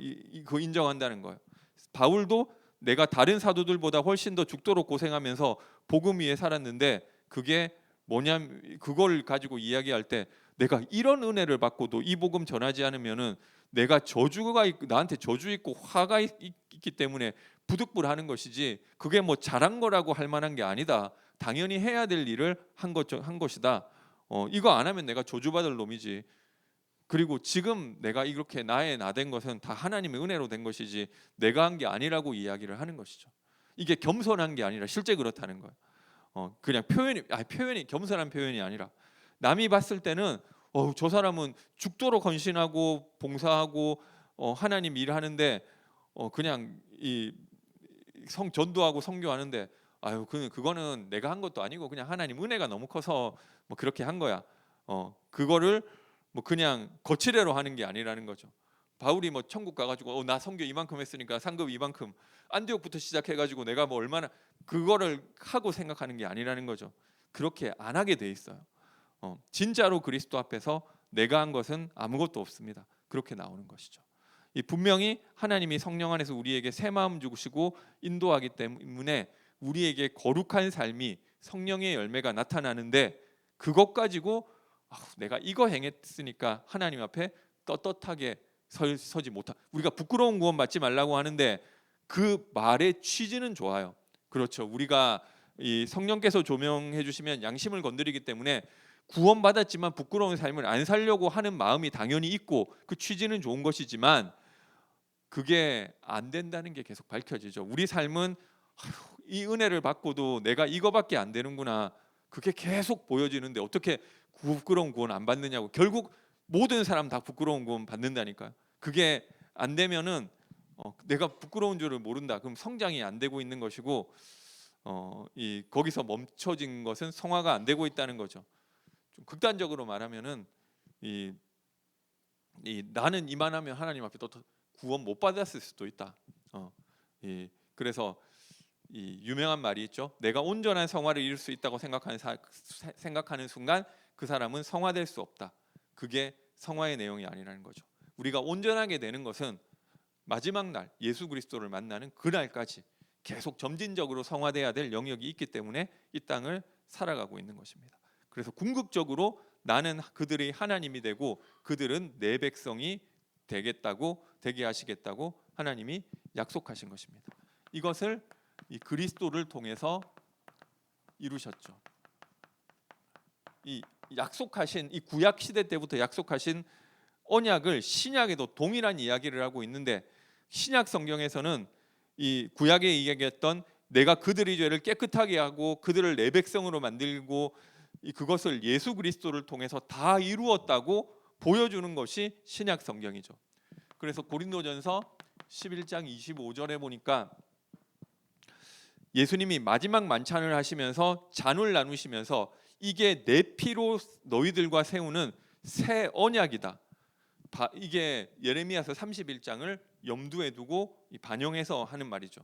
그 인정한다는 거예요. 바울도 내가 다른 사도들보다 훨씬 더 죽도록 고생하면서 복음 위에 살았는데 그게 뭐냐면 그걸 가지고 이야기할 때 내가 이런 은혜를 받고도 이 복음 전하지 않으면은 내가 나한테 저주 있고 화가 있기 때문에 부득불하는 것이지 그게 뭐 잘한 거라고 할 만한 게 아니다. 당연히 해야 될 일을 한 것이다. 이거 안 하면 내가 저주받을 놈이지. 그리고 지금 내가 이렇게 나된 것은 다 하나님의 은혜로 된 것이지 내가 한 게 아니라고 이야기를 하는 것이죠. 이게 겸손한 게 아니라 실제 그렇다는 거예요. 그냥 표현이 겸손한 표현이 아니라 남이 봤을 때는 저 사람은 죽도록 헌신하고 봉사하고 하나님 일하는데 그냥 전도하고 선교하는데 그거는 내가 한 것도 아니고 그냥 하나님 은혜가 너무 커서 뭐 그렇게 한 거야. 그거를 뭐 그냥 거치대로 하는 게 아니라는 거죠. 바울이 뭐 천국 가가지고 나 선교 이만큼 했으니까 상급 이만큼 안디옥부터 시작해가지고 내가 뭐 얼마나 그거를 하고 생각하는 게 아니라는 거죠. 그렇게 안 하게 돼 있어요. 진짜로 그리스도 앞에서 내가 한 것은 아무것도 없습니다. 그렇게 나오는 것이죠. 분명히 하나님이 성령 안에서 우리에게 새 마음 주시고 인도하기 때문에 우리에게 거룩한 삶이 성령의 열매가 나타나는데 그것 가지고 내가 이거 행했으니까 하나님 앞에 떳떳하게 서지 못하. 우리가 부끄러운 구원 받지 말라고 하는데 그 말의 취지는 좋아요. 그렇죠. 우리가 이 성령께서 조명해 주시면 양심을 건드리기 때문에 구원받았지만 부끄러운 삶을 안 살려고 하는 마음이 당연히 있고 그 취지는 좋은 것이지만 그게 안 된다는 게 계속 밝혀지죠. 우리 삶은 이 은혜를 받고도 내가 이거밖에 안 되는구나. 그게 계속 보여지는데 어떻게 부끄러운 구원 안 받느냐고. 결국 모든 사람 다 부끄러운 구원 받는다니까요. 그게 안 되면은 내가 부끄러운 줄을 모른다. 그럼 성장이 안 되고 있는 것이고 거기서 멈춰진 것은 성화가 안 되고 있다는 거죠. 좀 극단적으로 말하면은 나는 이만하면 하나님 앞에 또 구원 못 받았을 수도 있다. 그래서 이 유명한 말이 있죠. 내가 온전한 성화를 이룰 수 있다고 생각하는 순간 그 사람은 성화될 수 없다. 그게 성화의 내용이 아니라는 거죠. 우리가 온전하게 되는 것은 마지막 날 예수 그리스도를 만나는 그날까지 계속 점진적으로 성화돼야 될 영역이 있기 때문에 이 땅을 살아가고 있는 것입니다. 그래서 궁극적으로 나는 그들의 하나님이 되고 그들은 내 백성이 되게 하시겠다고 하나님이 약속하신 것입니다. 이것을 이 그리스도를 통해서 이루셨죠. 이 약속하신 이 구약 시대 때부터 약속하신 언약을 신약에도 동일한 이야기를 하고 있는데 신약 성경에서는 이 구약에 이야기했던 내가 그들의 죄를 깨끗하게 하고 그들을 내 백성으로 만들고 그것을 예수 그리스도를 통해서 다 이루었다고 보여주는 것이 신약 성경이죠. 그래서 고린도전서 11장 25절에 보니까 예수님이 마지막 만찬을 하시면서 잔을 나누시면서 이게 내 피로 너희들과 세우는 새 언약이다. 이게 예레미야서 31장을 염두에 두고 반영해서 하는 말이죠.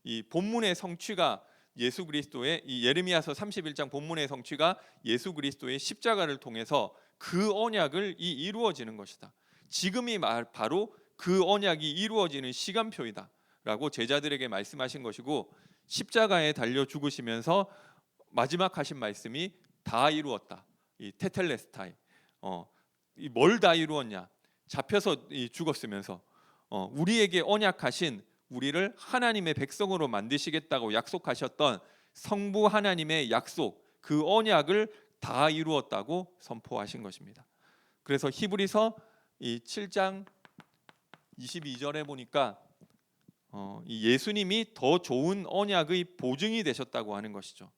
이 본문의 성취가 예수 그리스도의 이 예레미야서 31장 본문의 성취가 예수 그리스도의 십자가를 통해서 그 언약을 이루어지는 것이다. 지금이 바로 그 언약이 이루어지는 시간표이다라고 제자들에게 말씀하신 것이고 십자가에 달려 죽으시면서 마지막 하신 말씀이 다 이루었다. 이 테텔레스타이. 뭘 다 이루었냐? 잡혀서 죽었으면서 우리에게 언약하신 우리를 하나님의 백성으로 만드시겠다고 약속하셨던 성부 하나님의 약속, 그 언약을 다 이루었다고 선포하신 것입니다. 그래서 히브리서 7장 22절에 보니까 이 예수님이 더 좋은 언약의 보증이 되셨다고 하는 것이죠.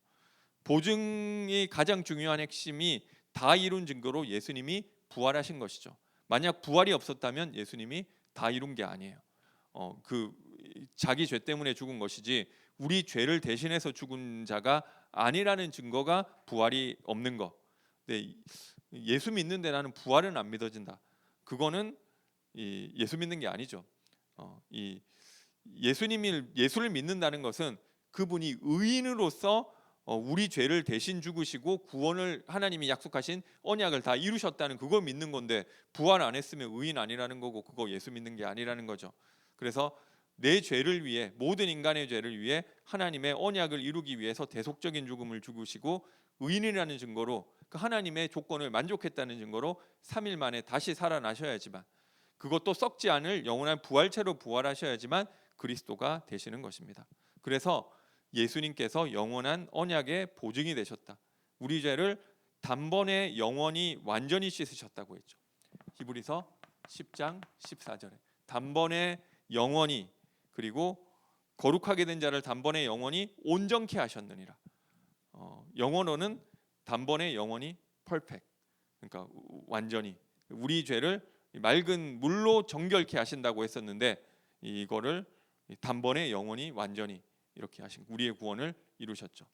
보증이 가장 중요한 핵심이 다 이룬 증거로 예수님이 부활하신 것이죠. 만약 부활이 없었다면 예수님이 다 이룬 게 아니에요. 그 자기 죄 때문에 죽은 것이지 우리 죄를 대신해서 죽은 자가 아니라는 증거가 부활이 없는 것. 근데 예수 믿는데 나는 부활은 안 믿어진다. 그거는 예수 믿는 게 아니죠. 예수를 믿는다는 것은 그분이 의인으로서 우리 죄를 대신 죽으시고 구원을 하나님이 약속하신 언약을 다 이루셨다는 그걸 믿는 건데, 부활 안 했으면 의인 아니라는 거고 그거 예수 믿는 게 아니라는 거죠. 그래서 내 죄를 위해, 모든 인간의 죄를 위해 하나님의 언약을 이루기 위해서 대속적인 죽음을 죽으시고 의인이라는 증거로, 그 하나님의 조건을 만족했다는 증거로 3일 만에 다시 살아나셔야지만, 그것도 썩지 않을 영원한 부활체로 부활하셔야지만 그리스도가 되시는 것입니다. 그래서 예수님께서 영원한 언약의 보증이 되셨다. 우리 죄를 단번에 영원히 완전히 씻으셨다고 했죠. 히브리서 10장 14절에 단번에 영원히, 그리고 거룩하게 된 자를 단번에 영원히 온전케 하셨느니라. 영어로는 단번에 영원히 perfect, 그러니까 완전히 우리 죄를 맑은 물로 정결케 하신다고 했었는데, 이거를 단번에 영원히 완전히 이렇게 하신 우리의 구원을 이루셨죠.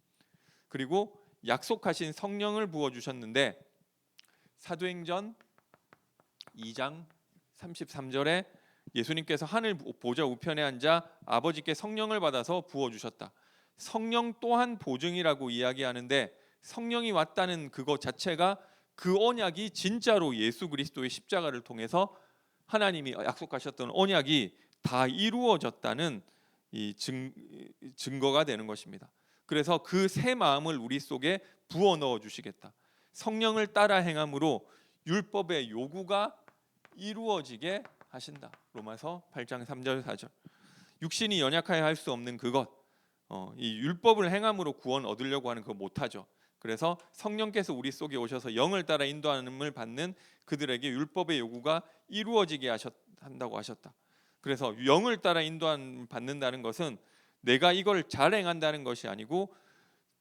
그리고 약속하신 성령을 부어 주셨는데, 사도행전 2장 33절에 예수님께서 하늘 보좌 우편에 앉아 아버지께 성령을 받아서 부어 주셨다. 성령 또한 보증이라고 이야기하는데, 성령이 왔다는 그것 자체가 그 언약이 진짜로 예수 그리스도의 십자가를 통해서 하나님이 약속하셨던 언약이 다 이루어졌다는 이 증거가 되는 것입니다. 그래서 그 새 마음을 우리 속에 부어 넣어 주시겠다. 성령을 따라 행함으로 율법의 요구가 이루어지게 하신다. 로마서 8장 3절 4절. 육신이 연약하여 할 수 없는 그것, 이 율법을 행함으로 구원 얻으려고 하는 그거 못하죠. 그래서 성령께서 우리 속에 오셔서 영을 따라 인도함을 받는 그들에게 율법의 요구가 이루어지게 한다고 하셨다. 그래서 영을 따라 인도함을 받는다는 것은 내가 이걸 잘 행한다는 것이 아니고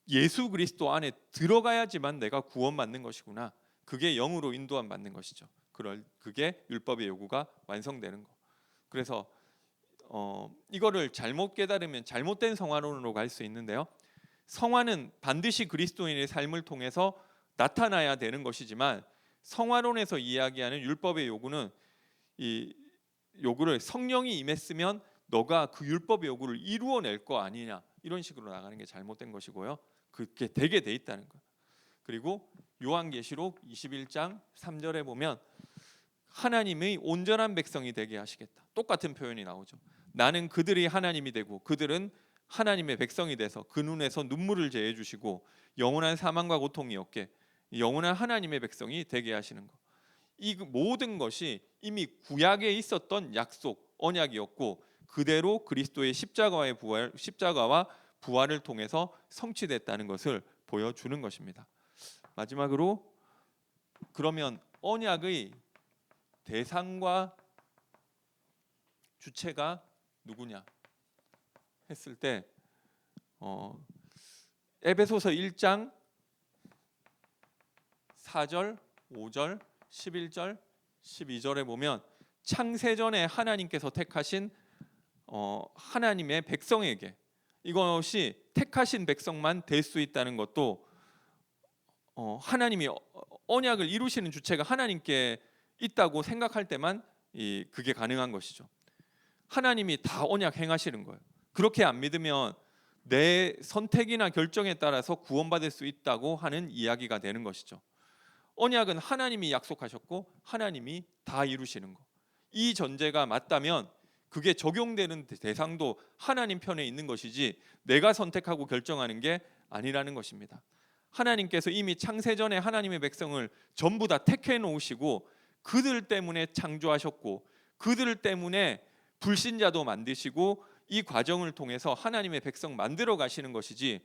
예수 그리스도 안에 들어가야지만 내가 구원받는 것이구나. 그게 영으로 인도함 받는 것이죠. 그게 율법의 요구가 완성되는 거. 그래서 이거를 잘못 깨달으면 잘못된 성화론으로 갈 수 있는데요. 성화는 반드시 그리스도인의 삶을 통해서 나타나야 되는 것이지만, 성화론에서 이야기하는 율법의 요구는 이 요구를 성령이 임했으면 너가 그 율법의 요구를 이루어낼 거 아니냐, 이런 식으로 나가는 게 잘못된 것이고요. 그게 되게 돼 있다는 거예요. 그리고 요한계시록 21장 3절에 보면 하나님의 온전한 백성이 되게 하시겠다. 똑같은 표현이 나오죠. 나는 그들이 하나님이 되고 그들은 하나님의 백성이 돼서 그 눈에서 눈물을 제해 주시고 영원한 사망과 고통이 없게 영원한 하나님의 백성이 되게 하시는 것. 이 모든 것이 이미 구약에 있었던 약속, 언약이었고 그대로 그리스도의 십자가와 부활을 통해서 성취됐다는 것을 보여주는 것입니다. 마지막으로, 그러면 언약의 대상과 주체가 누구냐 했을 때, 에베소서 1장 4절, 5절, 11절, 12절에 보면 창세전에 하나님께서 택하신 하나님의 백성에게, 이것이 택하신 백성만 될 수 있다는 것도 하나님이 언약을 이루시는 주체가 하나님께 있다고 생각할 때만 그게 가능한 것이죠. 하나님이 다 언약 행하시는 거예요. 그렇게 안 믿으면 내 선택이나 결정에 따라서 구원받을 수 있다고 하는 이야기가 되는 것이죠. 언약은 하나님이 약속하셨고 하나님이 다 이루시는 거. 이 전제가 맞다면 그게 적용되는 대상도 하나님 편에 있는 것이지 내가 선택하고 결정하는 게 아니라는 것입니다. 하나님께서 이미 창세전에 하나님의 백성을 전부 다 택해 놓으시고 그들 때문에 창조하셨고 그들 때문에 불신자도 만드시고 이 과정을 통해서 하나님의 백성 만들어 가시는 것이지,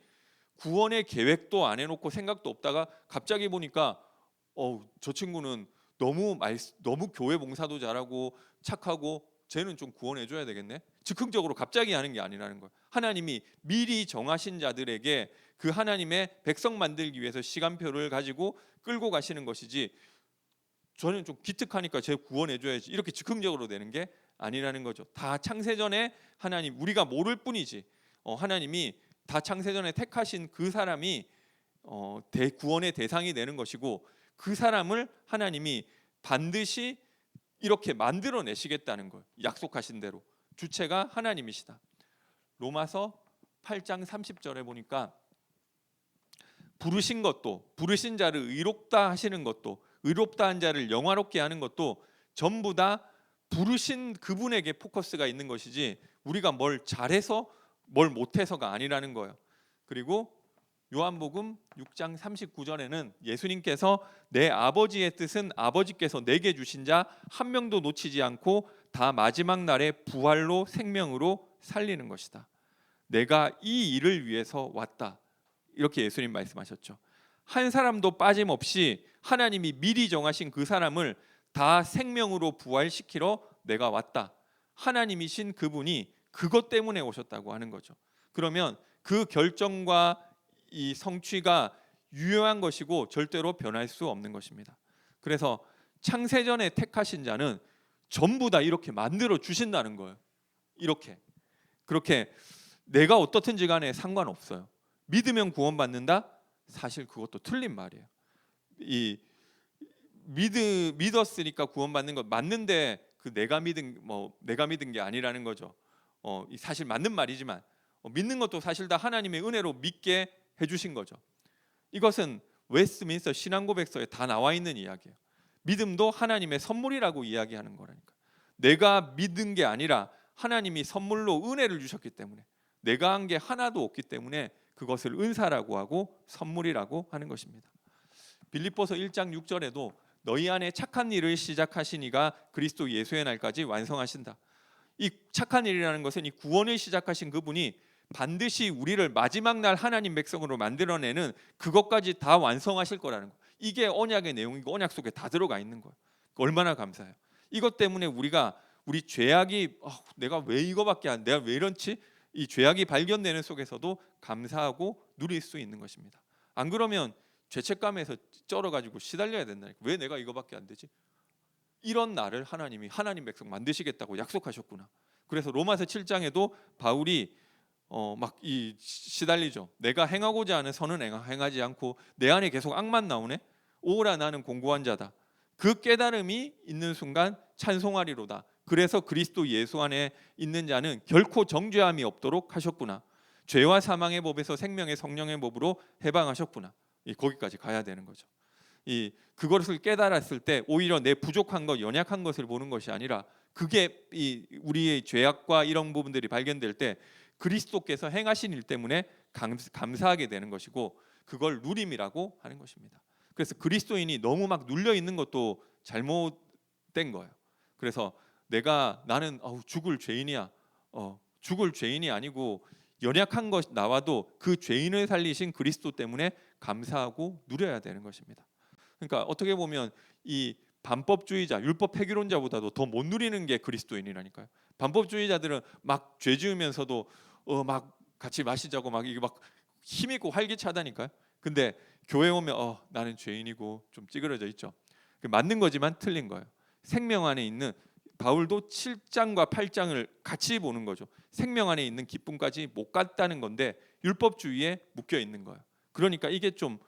구원의 계획도 안 해놓고 생각도 없다가 갑자기 보니까 저 친구는 너무 교회 봉사도 잘하고 착하고 쟤는 좀 구원해 줘야 되겠네, 즉흥적으로 갑자기 하는 게 아니라는 거예요. 하나님이 미리 정하신 자들에게 그 하나님의 백성 만들기 위해서 시간표를 가지고 끌고 가시는 것이지, 저는 좀 기특하니까 쟤 구원해 줘야지 이렇게 즉흥적으로 되는 게 아니라는 거죠. 다 창세전에 하나님, 우리가 모를 뿐이지 하나님이 다 창세전에 택하신 그 사람이 구원의 대상이 되는 것이고, 그 사람을 하나님이 반드시 이렇게 만들어내시겠다는 거예요. 약속하신 대로 주체가 하나님이시다. 로마서 8장 30절에 보니까 부르신 것도, 부르신 자를 의롭다 하시는 것도, 의롭다 한 자를 영화롭게 하는 것도 전부 다 부르신 그분에게 포커스가 있는 것이지 우리가 뭘 잘해서 뭘 못해서가 아니라는 거예요. 그리고 요한복음 6장 39절에는 예수님께서 내 아버지의 뜻은 아버지께서 내게 주신 자 한 명도 놓치지 않고 다 마지막 날에 부활로 생명으로 살리는 것이다. 내가 이 일을 위해서 왔다. 이렇게 예수님 말씀하셨죠. 한 사람도 빠짐없이 하나님이 미리 정하신 그 사람을 다 생명으로 부활시키러 내가 왔다. 하나님이신 그분이 그것 때문에 오셨다고 하는 거죠. 그러면 그 결정과 이 성취가 유효한 것이고 절대로 변할 수 없는 것입니다. 그래서 창세전에 택하신 자는 전부 다 이렇게 만들어 주신다는 거예요. 이렇게 그렇게 내가 어떻든지 간에 상관없어요. 믿으면 구원받는다? 사실 그것도 틀린 말이에요. 이 믿었으니까 구원받는 것 맞는데 그 내가 믿은 게 아니라는 거죠. 사실 맞는 말이지만 믿는 것도 사실 다 하나님의 은혜로 믿게 해주신 거죠. 이것은 웨스트민스터 신앙고백서에 다 나와 있는 이야기예요. 믿음도 하나님의 선물이라고 이야기하는 거라니까. 내가 믿은 게 아니라 하나님이 선물로 은혜를 주셨기 때문에 내가 한 게 하나도 없기 때문에 그것을 은사라고 하고 선물이라고 하는 것입니다. 빌립보서 1장 6절에도 너희 안에 착한 일을 시작하신 이가 그리스도 예수의 날까지 완성하신다. 이 착한 일이라는 것은 이 구원을 시작하신 그분이 반드시 우리를 마지막 날 하나님 백성으로 만들어내는 그것까지 다 완성하실 거라는 거. 이게 언약의 내용이고 언약 속에 다 들어가 있는 거예요. 얼마나 감사해요. 이것 때문에 우리 죄악이 내가 왜 이거밖에 안, 내가 왜 이런지 이 죄악이 발견되는 속에서도 감사하고 누릴 수 있는 것입니다. 안 그러면 죄책감에서 쩔어가지고 시달려야 된다니까. 왜 내가 이거밖에 안 되지? 이런 날을 하나님이 하나님 백성 만드시겠다고 약속하셨구나. 그래서 로마서 7장에도 바울이 막 시달리죠. 내가 행하고자 하는 선은 행하지 않고 내 안에 계속 악만 나오네. 오라 나는 공고한 자다. 그 깨달음이 있는 순간 찬송하리로다. 그래서 그리스도 예수 안에 있는 자는 결코 정죄함이 없도록 하셨구나. 죄와 사망의 법에서 생명의 성령의 법으로 해방하셨구나. 거기까지 가야 되는 거죠. 그것을 깨달았을 때 오히려 내 부족한 것, 연약한 것을 보는 것이 아니라 그게 우리의 죄악과 이런 부분들이 발견될 때 그리스도께서 행하신 일 때문에 감사하게 되는 것이고 그걸 누림이라고 하는 것입니다. 그래서 그리스도인이 너무 막 눌려 있는 것도 잘못된 거예요. 그래서 나는 죽을 죄인이야. 죽을 죄인이 아니고 연약한 것 나와도 그 죄인을 살리신 그리스도 때문에 감사하고 누려야 되는 것입니다. 그러니까 어떻게 보면 이 반법주의자, 율법 폐기론자보다도 더 못 누리는 게 그리스도인이라니까요. 반법주의자들은 막 죄 지으면서도 막 같이 마시자고 막 이게 막 힘있고 활기차다니까요. 근데 교회 오면 나는 죄인이고 좀 찌그러져 있죠. 맞는 거지만 틀린 거예요. 생명 안에 있는 바울도 7장과 8장을 같이 보는 거죠. 생명 안에 있는 기쁨까지 못 갔다는 건데 율법주의에 묶여 있는 거예요. 그러니까 이게 좀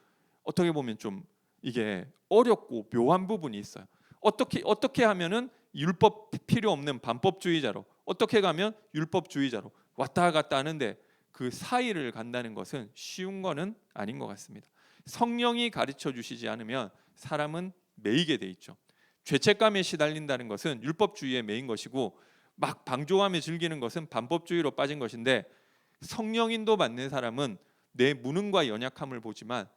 어떻게 보면 좀 이게 어렵고 묘한 부분이 있어요. 어떻게 하면은 율법 필요 없는 반법주의자로, 어떻게 가면 율법주의자로 왔다 갔다 하는데 그 사이를 간다는 것은 쉬운 거는 아닌 것 같습니다. 성령이 가르쳐 주시지 않으면 사람은 매이게 돼 있죠. 죄책감에 시달린다는 것은 율법주의에 매인 것이고 막 방조하며 즐기는 것은 반법주의로 빠진 것인데 성령인도 받는 사람은 내 무능과 연약함을 보지만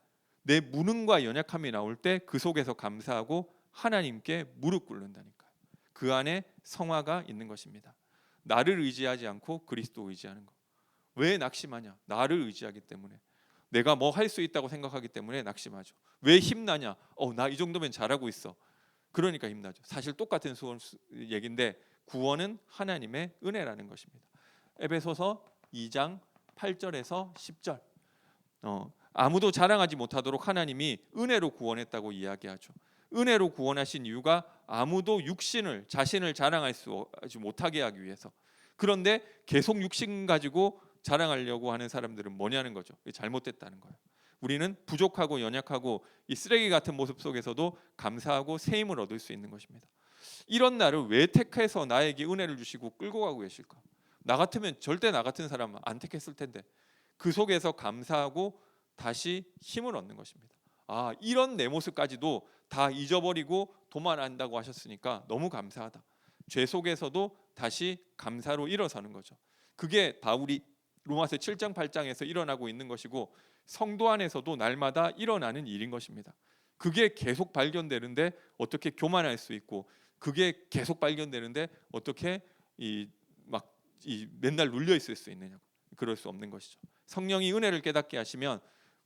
내 무능과 연약함이 나올 때 그 속에서 감사하고 하나님께 무릎 꿇는다니까요. 그 안에 성화가 있는 것입니다. 나를 의지하지 않고 그리스도 의지하는 거. 왜 낙심하냐? 나를 의지하기 때문에. 내가 뭐 할 수 있다고 생각하기 때문에 낙심하죠. 왜 힘나냐? 나 이 정도면 잘하고 있어. 그러니까 힘나죠. 사실 똑같은 얘기인데 구원은 하나님의 은혜라는 것입니다. 에베소서 2장 8절에서 10절. 아무도 자랑하지 못하도록 하나님이 은혜로 구원했다고 이야기하죠. 은혜로 구원하신 이유가 아무도 자신을 자랑할 수 못하게 하기 위해서. 그런데 계속 육신 가지고 자랑하려고 하는 사람들은 뭐냐는 거죠. 잘못됐다는 거예요. 우리는 부족하고 연약하고 이 쓰레기 같은 모습 속에서도 감사하고 새 힘을 얻을 수 있는 것입니다. 이런 날을 왜 택해서 나에게 은혜를 주시고 끌고 가고 계실까? 나 같으면 절대 나 같은 사람은 안 택했을 텐데 그 속에서 감사하고 다시 힘을 얻는 것입니다. 아, 이런 내 모습까지도 다 잊어버리고 도말한다고 하셨으니까 너무 감사하다. 죄 속에서도 다시 감사로 일어서는 거죠. 그게 바울이 로마서 7장 8장에서 일어나고 있는 것이고 성도 안에서도 날마다 일어나는 일인 것입니다. 그게 계속 발견되는데 어떻게 교만할 수 있고, 그게 계속 발견되는데 어떻게 맨날 눌려 있을 수 있느냐고. 그럴 수 없는 것이죠. 성령이 은혜를 깨닫게 하시면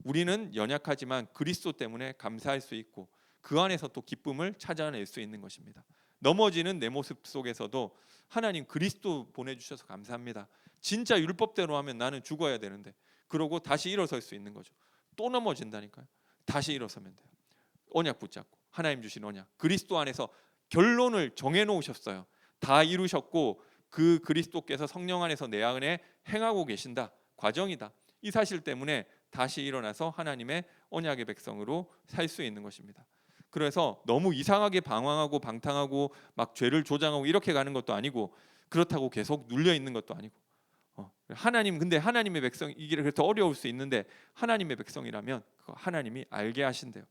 우리는 연약하지만 그리스도 때문에 감사할 수 있고 그 안에서 또 기쁨을 찾아낼 수 있는 것입니다. 넘어지는 내 모습 속에서도 하나님 그리스도 보내주셔서 감사합니다. 진짜 율법대로 하면 나는 죽어야 되는데, 그러고 다시 일어설 수 있는 거죠. 또 넘어진다니까요. 다시 일어서면 돼요. 언약 붙잡고, 하나님 주신 언약, 그리스도 안에서 결론을 정해놓으셨어요. 다 이루셨고 그 그리스도께서 성령 안에서 내 안에 행하고 계신다. 과정이다. 이 사실 때문에 다시 일어나서 하나님의 언약의 백성으로 살 수 있는 것입니다. 그래서 너무 이상하게 방황하고 방탕하고 막 죄를 조장하고 이렇게 가는 것도 아니고, 그렇다고 계속 눌려 있는 것도 아니고, 하나님, 근데 하나님의 백성, 이게 그래서 어려울 수 있는데 하나님의 백성이라면 그거 하나님이 알게 하신대요.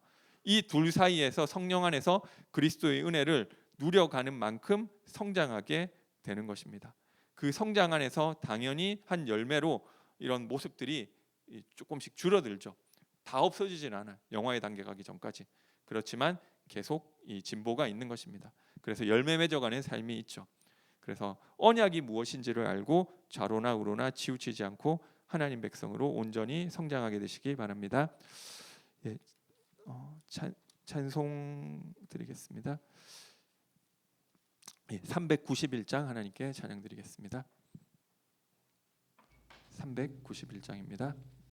이 둘 사이에서 성령 안에서 그리스도의 은혜를 누려가는 만큼 성장하게 되는 것입니다. 그 성장 안에서 당연히 한 열매로 이런 모습들이 조금씩 줄어들죠. 다 없어지진 않아요. 영화의 단계 가기 전까지. 그렇지만 계속 이 진보가 있는 것입니다. 그래서 열매 맺어가는 삶이 있죠. 그래서 언약이 무엇인지를 알고 좌로나 우로나 치우치지 않고 하나님 백성으로 온전히 성장하게 되시기 바랍니다. 예, 찬송 드리겠습니다. 예, 391장 하나님께 찬양 드리겠습니다. 391장입니다.